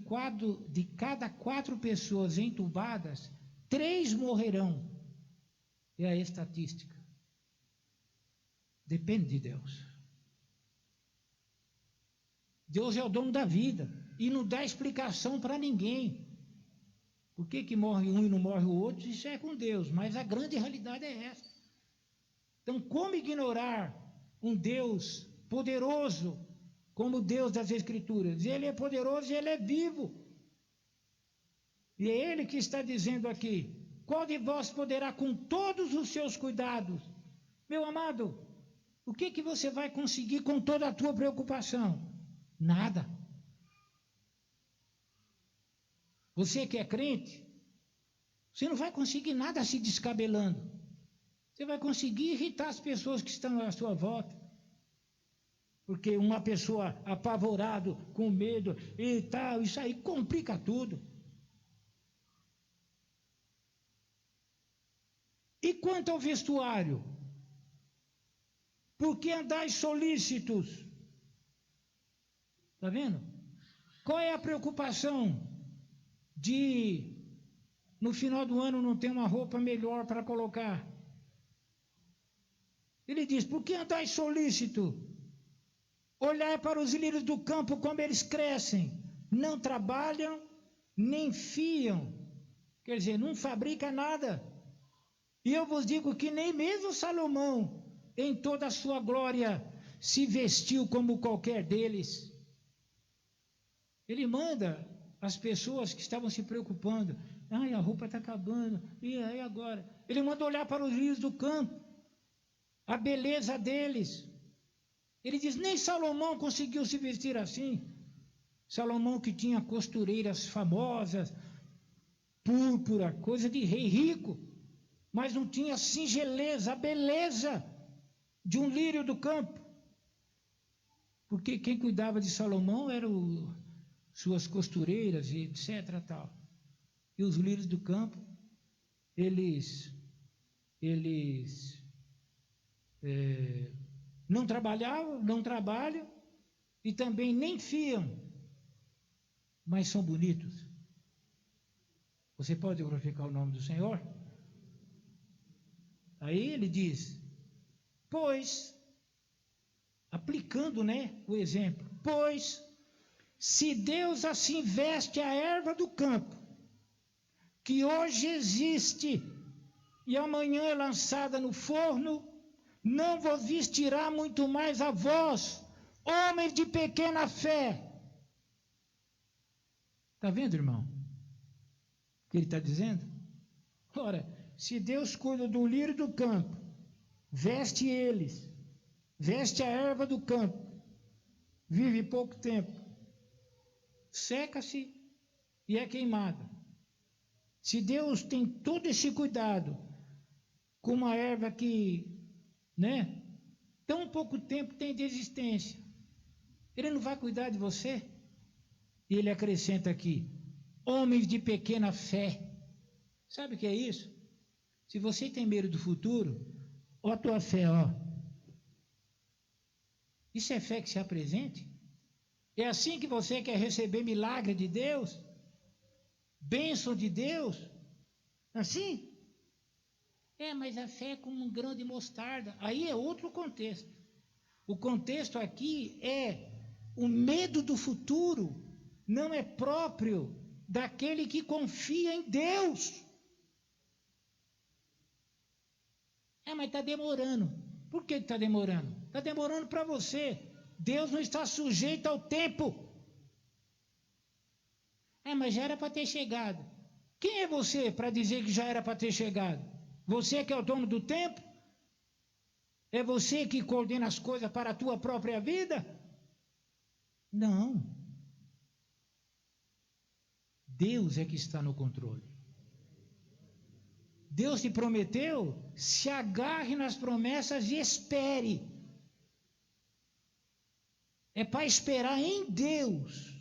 cada 4 pessoas entubadas, 3 morrerão. É a estatística. Depende de Deus. Deus é o dono da vida e não dá explicação para ninguém. Por que morre um e não morre o outro? Isso é com Deus, mas a grande realidade é essa. Então, como ignorar um Deus poderoso, como o Deus das Escrituras? Ele é poderoso e ele é vivo. E é ele que está dizendo aqui: qual de vós poderá com todos os seus cuidados? Meu amado, o que você vai conseguir com toda a tua preocupação? Nada. Você que é crente, você não vai conseguir nada se descabelando. Você vai conseguir irritar as pessoas que estão à sua volta. Porque uma pessoa apavorada, com medo e tal, isso aí complica tudo. E quanto ao vestuário? Por que andais solícitos? Está vendo? Qual é a preocupação de, no final do ano, não ter uma roupa melhor para colocar? Ele diz: por que andais solícito? Olhai para os lírios do campo, como eles crescem. Não trabalham, nem fiam. Quer dizer, não fabrica nada. E eu vos digo que nem mesmo Salomão, em toda a sua glória, se vestiu como qualquer deles. Ele manda as pessoas que estavam se preocupando: ai, a roupa está acabando, e aí agora? Ele manda olhar para os lírios do campo, a beleza deles. Ele diz: nem Salomão conseguiu se vestir assim. Salomão, que tinha costureiras famosas, púrpura, coisa de rei rico, mas não tinha a singeleza, a beleza de um lírio do campo. Porque quem cuidava de Salomão eram suas costureiras e etc. Tal. E os lírios do campo, eles não trabalhavam, não trabalham e também nem fiam, mas são bonitos. Você pode glorificar o nome do Senhor? Aí ele diz: pois, aplicando, o exemplo, pois, se Deus assim veste a erva do campo, que hoje existe e amanhã é lançada no forno, não vos vestirá muito mais a vós, homens de pequena fé. Está vendo, irmão? O que ele está dizendo? Ora, se Deus cuida do lírio do campo, veste eles, veste a erva do campo, vive pouco tempo, seca-se e é queimada. Se Deus tem todo esse cuidado com uma erva que, tão pouco tempo tem de existência, Ele não vai cuidar de você? E ele acrescenta aqui: homens de pequena fé. Sabe o que é isso? Se você tem medo do futuro, ó a tua fé, ó. Isso é fé que se apresente? É assim que você quer receber milagre de Deus? Bênção de Deus? Assim? Mas a fé é como um grão de mostarda. Aí é outro contexto. O contexto aqui é o medo do futuro. Não é próprio daquele que confia em Deus. Mas está demorando. Por que está demorando? Está demorando para você. Deus não está sujeito ao tempo. Mas já era para ter chegado. Quem é você para dizer que já era para ter chegado? Você que é o dono do tempo? É você que coordena as coisas para a tua própria vida? Não. Deus é que está no controle. Deus te prometeu, se agarre nas promessas e espere. É para esperar em Deus.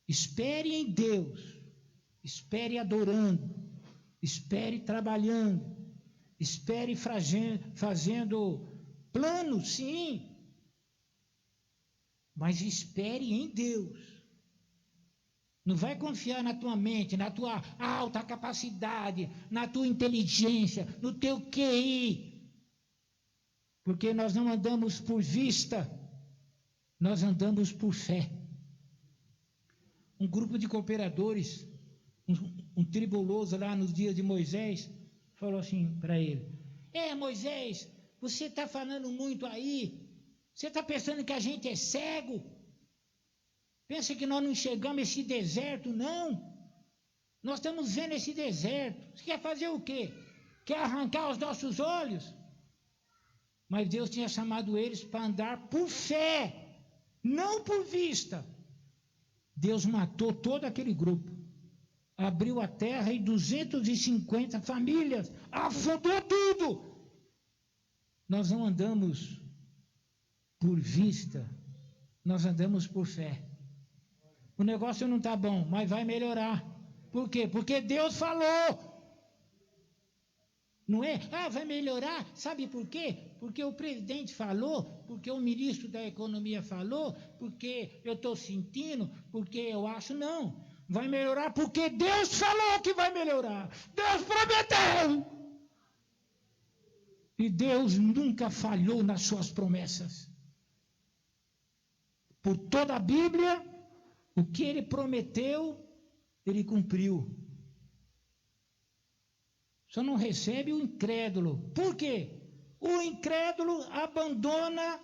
Espere em Deus. Espere adorando. Espere trabalhando. Espere fazendo planos, sim. Mas espere em Deus. Não vai confiar na tua mente, na tua alta capacidade, na tua inteligência, no teu QI. Porque nós não andamos por vista, nós andamos por fé. Um grupo de cooperadores, um tribuloso lá nos dias de Moisés, falou assim para ele: Moisés, você está falando muito aí, você está pensando que a gente é cego? Pensa que nós não enxergamos esse deserto? Não. Nós estamos vendo esse deserto. Você quer fazer o quê? Quer arrancar os nossos olhos? Mas Deus tinha chamado eles para andar por fé, não por vista. Deus matou todo aquele grupo. Abriu a terra e 250 famílias. Afundou tudo. Nós não andamos por vista. Nós andamos por fé. O negócio não está bom, mas vai melhorar. Por quê? Porque Deus falou. Não é? Vai melhorar. Sabe por quê? Porque o presidente falou, porque o ministro da economia falou, porque eu estou sentindo, porque eu acho. Não. Vai melhorar porque Deus falou que vai melhorar. Deus prometeu. E Deus nunca falhou nas suas promessas. Por toda a Bíblia, o que ele prometeu, ele cumpriu. Só não recebe o incrédulo. Por quê? O incrédulo abandona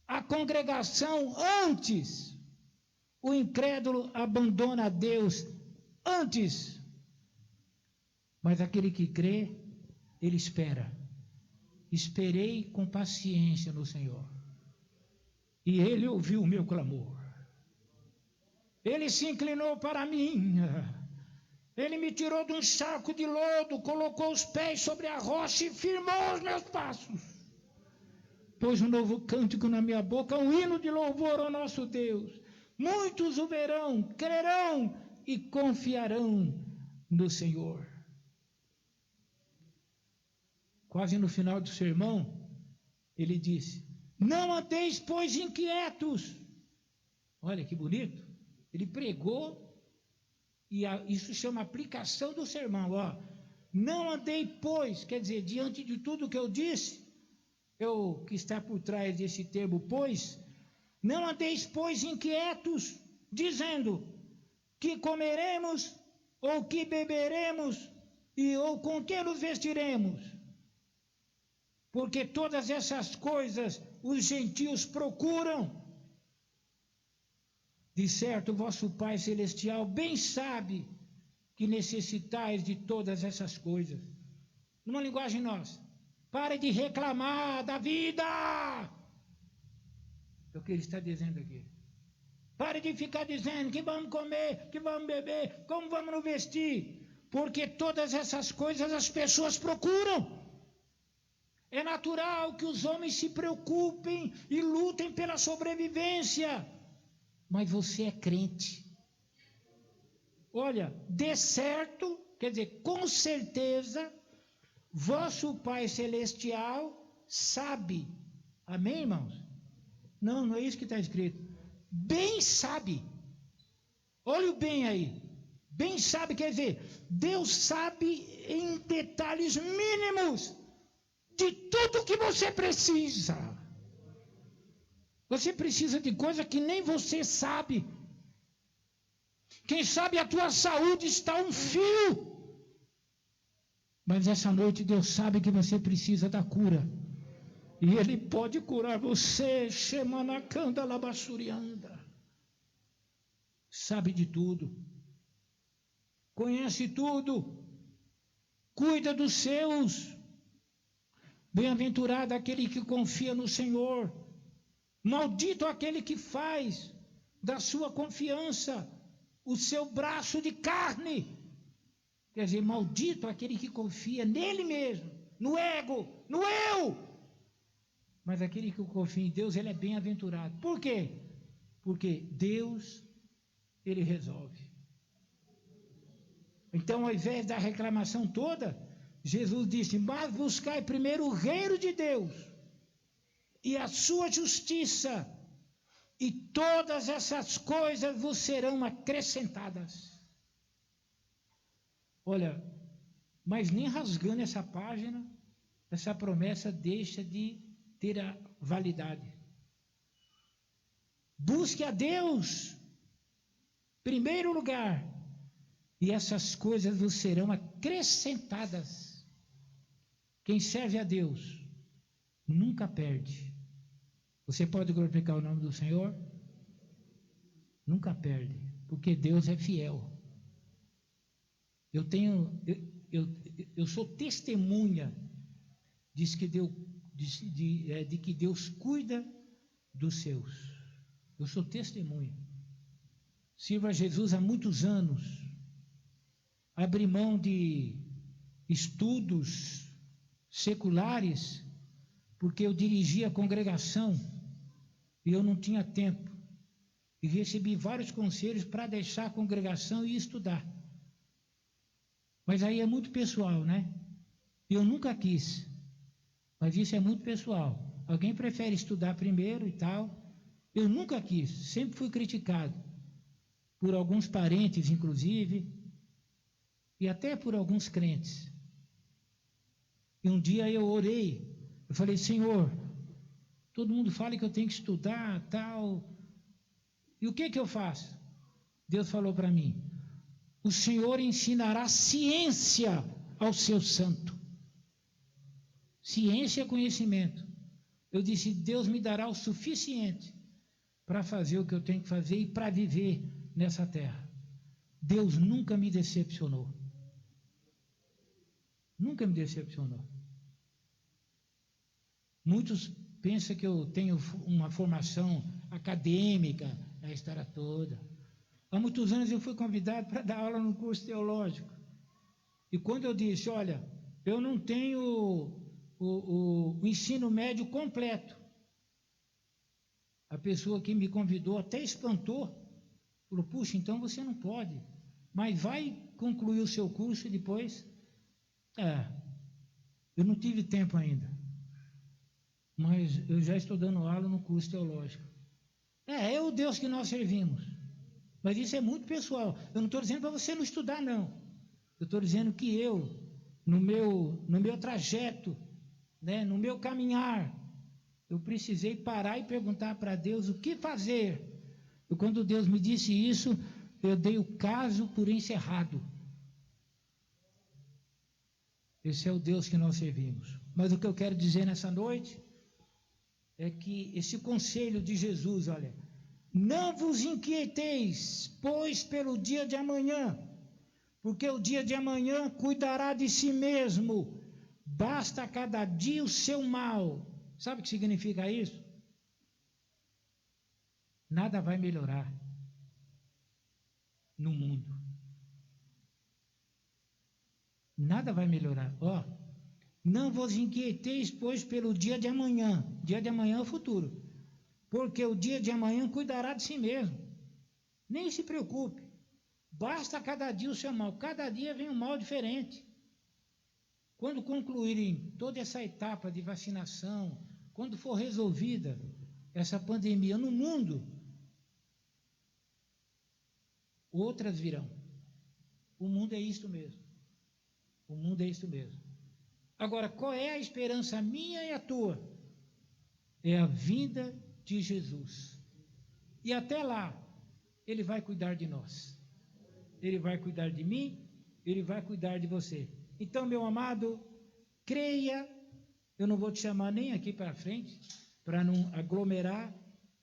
a congregação antes. O incrédulo abandona a Deus antes. Mas aquele que crê, ele espera. Esperei com paciência no Senhor. E ele ouviu o meu clamor. Ele se inclinou para mim. Ele me tirou de um saco de lodo, colocou os pés sobre a rocha e firmou os meus passos. Pôs um novo cântico na minha boca, um hino de louvor ao nosso Deus. Muitos o verão, crerão e confiarão no Senhor. Quase no final do sermão, ele disse: não andeis, pois, inquietos. Olha que bonito. Ele pregou, e isso chama aplicação do sermão. Não andei, pois, quer dizer, diante de tudo que eu disse, que está por trás desse termo, pois, não andeis, pois, inquietos, dizendo que comeremos, ou que beberemos, ou com que nos vestiremos. Porque todas essas coisas os gentios procuram. De certo, vosso Pai Celestial bem sabe que necessitais de todas essas coisas. Numa linguagem nossa, pare de reclamar da vida. É o que ele está dizendo aqui. Pare de ficar dizendo que vamos comer, que vamos beber, como vamos nos vestir. Porque todas essas coisas as pessoas procuram. É natural que os homens se preocupem e lutem pela sobrevivência. Mas você é crente. Olha, de certo, quer dizer, com certeza, vosso Pai Celestial sabe. Amém, irmãos? Não, não é isso que está escrito. Bem sabe. Olha o bem aí. Bem sabe, quer dizer, Deus sabe em detalhes mínimos de tudo que você precisa. Você precisa de coisa que nem você sabe. Quem sabe a tua saúde está um fio. Mas essa noite Deus sabe que você precisa da cura. E Ele pode curar você. Shemanakanda labassurianda. Sabe de tudo. Conhece tudo. Cuida dos seus. Bem-aventurado aquele que confia no Senhor. Maldito aquele que faz da sua confiança o seu braço de carne. Quer dizer, maldito aquele que confia nele mesmo, no ego, no eu. Mas aquele que confia em Deus, ele é bem-aventurado. Por quê? Porque Deus, ele resolve. Então, ao invés da reclamação toda, Jesus disse: mas buscai primeiro o reino de Deus e a sua justiça, e todas essas coisas vos serão acrescentadas. Olha, mas nem rasgando essa página, essa promessa deixa de ter a validade. Busque a Deus, primeiro lugar, e essas coisas vos serão acrescentadas. Quem serve a Deus nunca perde. Você pode glorificar o nome do Senhor? Nunca perde, porque Deus é fiel. Eu sou testemunha de que Deus cuida dos seus. Eu sou testemunha. Sirvo a Jesus há muitos anos. Abri mão de estudos seculares, porque eu dirigia a congregação e eu não tinha tempo. E recebi vários conselhos para deixar a congregação e estudar. Mas aí é muito pessoal, né? Eu nunca quis. Mas isso é muito pessoal. Alguém prefere estudar primeiro e tal. Eu nunca quis. Sempre fui criticado. Por alguns parentes, inclusive. E até por alguns crentes. E um dia eu orei. Eu falei, Senhor, todo mundo fala que eu tenho que estudar, tal. E o que eu faço? Deus falou para mim, o Senhor ensinará ciência ao seu santo. Ciência é conhecimento. Eu disse, Deus me dará o suficiente para fazer o que eu tenho que fazer e para viver nessa terra. Deus nunca me decepcionou. Nunca me decepcionou. Muitos pensam que eu tenho uma formação acadêmica, a história toda. Há muitos anos eu fui convidado para dar aula no curso teológico. E quando eu disse, olha, eu não tenho o ensino médio completo, a pessoa que me convidou até espantou. Falou, puxa, então você não pode. Mas vai concluir o seu curso e depois... eu não tive tempo ainda. Mas eu já estou dando aula no curso teológico. É o Deus que nós servimos. Mas isso é muito pessoal. Eu não estou dizendo para você não estudar, não. Eu estou dizendo que eu, no meu trajeto, né, no meu caminhar, eu precisei parar e perguntar para Deus o que fazer. E quando Deus me disse isso, eu dei o caso por encerrado. Esse é o Deus que nós servimos. Mas o que eu quero dizer nessa noite é que esse conselho de Jesus, olha, não vos inquieteis, pois pelo dia de amanhã, porque o dia de amanhã cuidará de si mesmo, basta a cada dia o seu mal. Sabe o que significa isso? Nada vai melhorar no mundo. Nada vai melhorar. Não vos inquieteis, pois, pelo dia de amanhã. Dia de amanhã é o futuro. Porque o dia de amanhã cuidará de si mesmo. Nem se preocupe. Basta cada dia o seu mal. Cada dia vem um mal diferente. Quando concluírem toda essa etapa de vacinação, quando for resolvida essa pandemia no mundo, outras virão. O mundo é isto mesmo. O mundo é isto mesmo. Agora, qual é a esperança minha e a tua? É a vinda de Jesus. E até lá, Ele vai cuidar de nós. Ele vai cuidar de mim, Ele vai cuidar de você. Então, meu amado, creia. Eu não vou te chamar nem aqui para frente, para não aglomerar,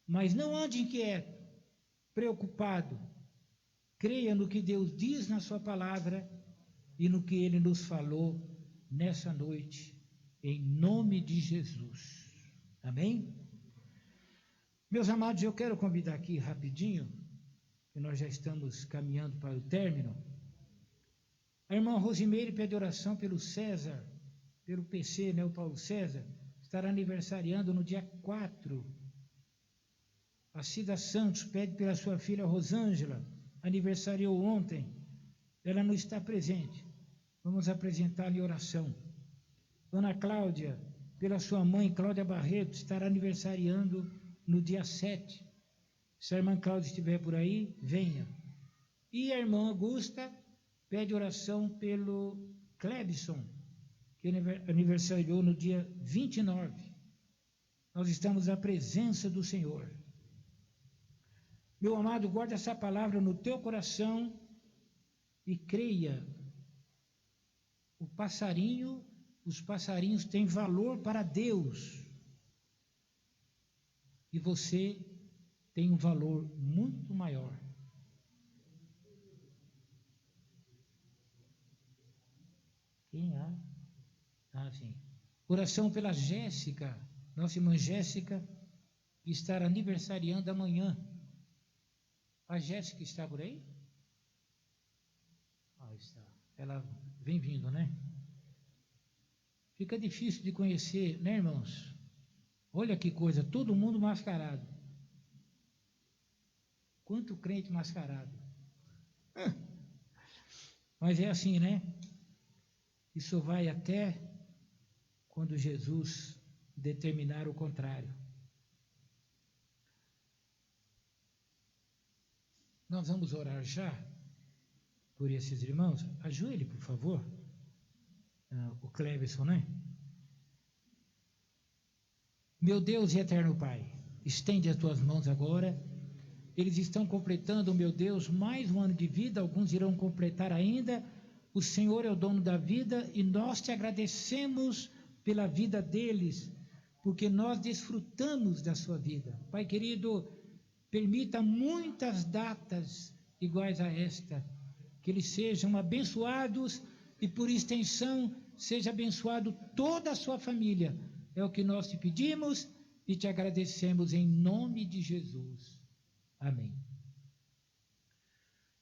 mas não ande inquieto, preocupado. Creia no que Deus diz na sua palavra e no que Ele nos falou nessa noite, em nome de Jesus. Amém? Meus amados, eu quero convidar aqui rapidinho, que nós já estamos caminhando para o término, a irmã Rosimeire pede oração pelo César, pelo PC, né, o Paulo César, estará aniversariando no dia 4. A Cida Santos pede pela sua filha Rosângela, aniversariou ontem, ela não está presente. Vamos apresentar-lhe oração. Dona Cláudia, pela sua mãe, Cláudia Barreto, estará aniversariando no dia 7. Se a irmã Cláudia estiver por aí, venha. E a irmã Augusta pede oração pelo Clebson, que aniversariou no dia 29. Nós estamos na presença do Senhor. Meu amado, guarda essa palavra no teu coração e creia. Os passarinhos têm valor para Deus. E você tem um valor muito maior. Quem há? Ah, sim. Oração pela Jéssica, nossa irmã Jéssica, que está aniversariando amanhã. A Jéssica está por aí? Ah, está. Ela vem vindo, né? Fica difícil de conhecer, né, irmãos? Olha que coisa, todo mundo mascarado. Quanto crente mascarado. Mas é assim, né? Isso vai até quando Jesus determinar o contrário. Nós vamos orar já por esses irmãos. Ajoelhe, por favor. O Cleverson, né? Meu Deus e eterno Pai, estende as tuas mãos agora. Eles estão completando, meu Deus, mais um ano de vida. Alguns irão completar ainda. O Senhor é o dono da vida e nós te agradecemos pela vida deles, porque nós desfrutamos da sua vida. Pai querido, permita muitas datas iguais a esta, que eles sejam abençoados e, por extensão, seja abençoado toda a sua família. É o que nós te pedimos e te agradecemos em nome de Jesus. Amém.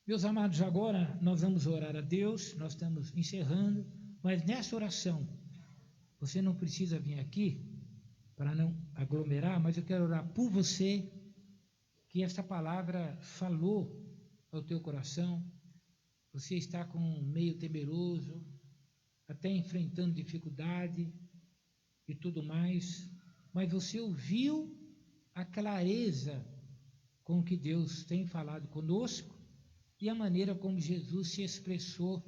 Meus amados, agora nós vamos orar a Deus, nós estamos encerrando, mas nessa oração, você não precisa vir aqui para não aglomerar, mas eu quero orar por você, que essa palavra falou ao teu coração. Você está com meio temeroso, até enfrentando dificuldade e tudo mais, mas você ouviu a clareza com que Deus tem falado conosco e a maneira como Jesus se expressou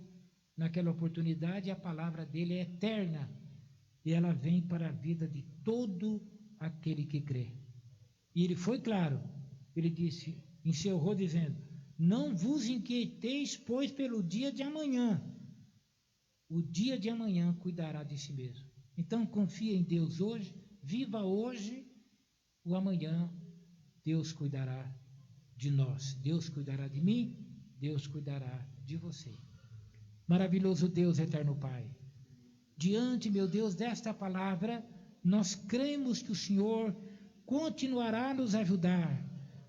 naquela oportunidade. A palavra dele é eterna e ela vem para a vida de todo aquele que crê. E ele foi claro, ele disse, encerrou dizendo: não vos inquieteis, pois, pelo dia de amanhã. O dia de amanhã cuidará de si mesmo. Então confia em Deus hoje, viva hoje, o amanhã Deus cuidará de nós, Deus cuidará de mim, Deus cuidará de você. Maravilhoso Deus, eterno Pai, diante, meu Deus, desta palavra, nós cremos que o Senhor continuará a nos ajudar,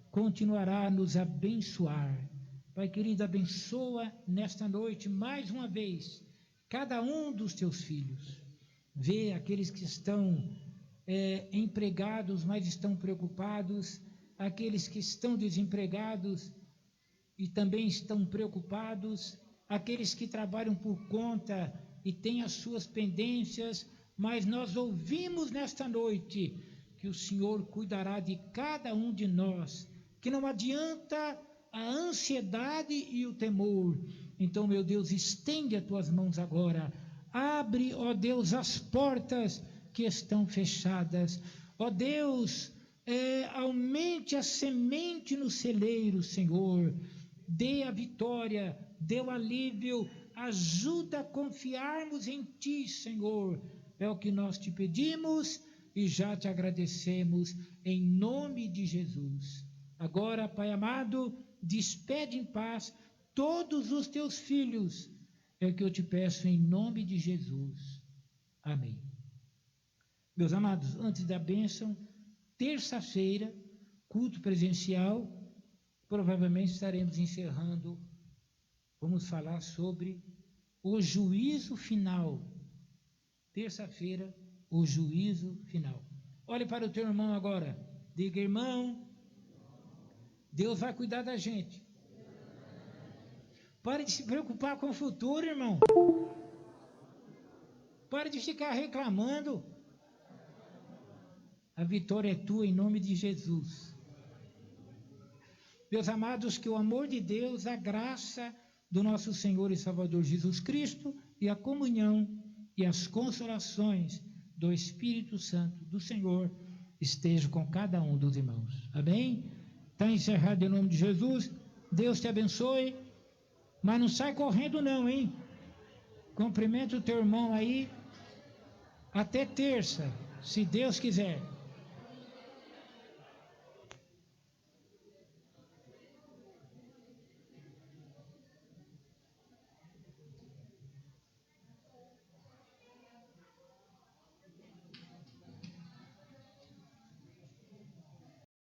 continuará a nos abençoar. Pai querido, abençoa nesta noite, mais uma vez, cada um dos teus filhos. Vê aqueles que estão empregados, mas estão preocupados, aqueles que estão desempregados e também estão preocupados, aqueles que trabalham por conta e têm as suas pendências, mas nós ouvimos nesta noite que o Senhor cuidará de cada um de nós, que não adianta a ansiedade e o temor. Então, meu Deus, estende as tuas mãos agora, abre, ó Deus, as portas que estão fechadas, ó Deus, aumente a semente no celeiro, Senhor, dê a vitória, dê o alívio, ajuda a confiarmos em Ti, Senhor, é o que nós te pedimos e já te agradecemos em nome de Jesus. Agora, Pai amado, despede em paz todos os teus filhos, é o que eu te peço em nome de Jesus. Amém. Meus amados, antes da bênção, terça-feira, culto presencial, provavelmente estaremos encerrando, vamos falar sobre o juízo final. Terça-feira, o juízo final. Olhe para o teu irmão agora, diga: irmão, Deus vai cuidar da gente. Pare de se preocupar com o futuro, irmão. Pare de ficar reclamando. A vitória é tua em nome de Jesus. Meus amados, que o amor de Deus, a graça do nosso Senhor e Salvador Jesus Cristo e a comunhão e as consolações do Espírito Santo do Senhor estejam com cada um dos irmãos. Amém? Está encerrado em nome de Jesus. Deus te abençoe. Mas não sai correndo não, hein? Cumprimenta o teu irmão aí. Até terça, se Deus quiser.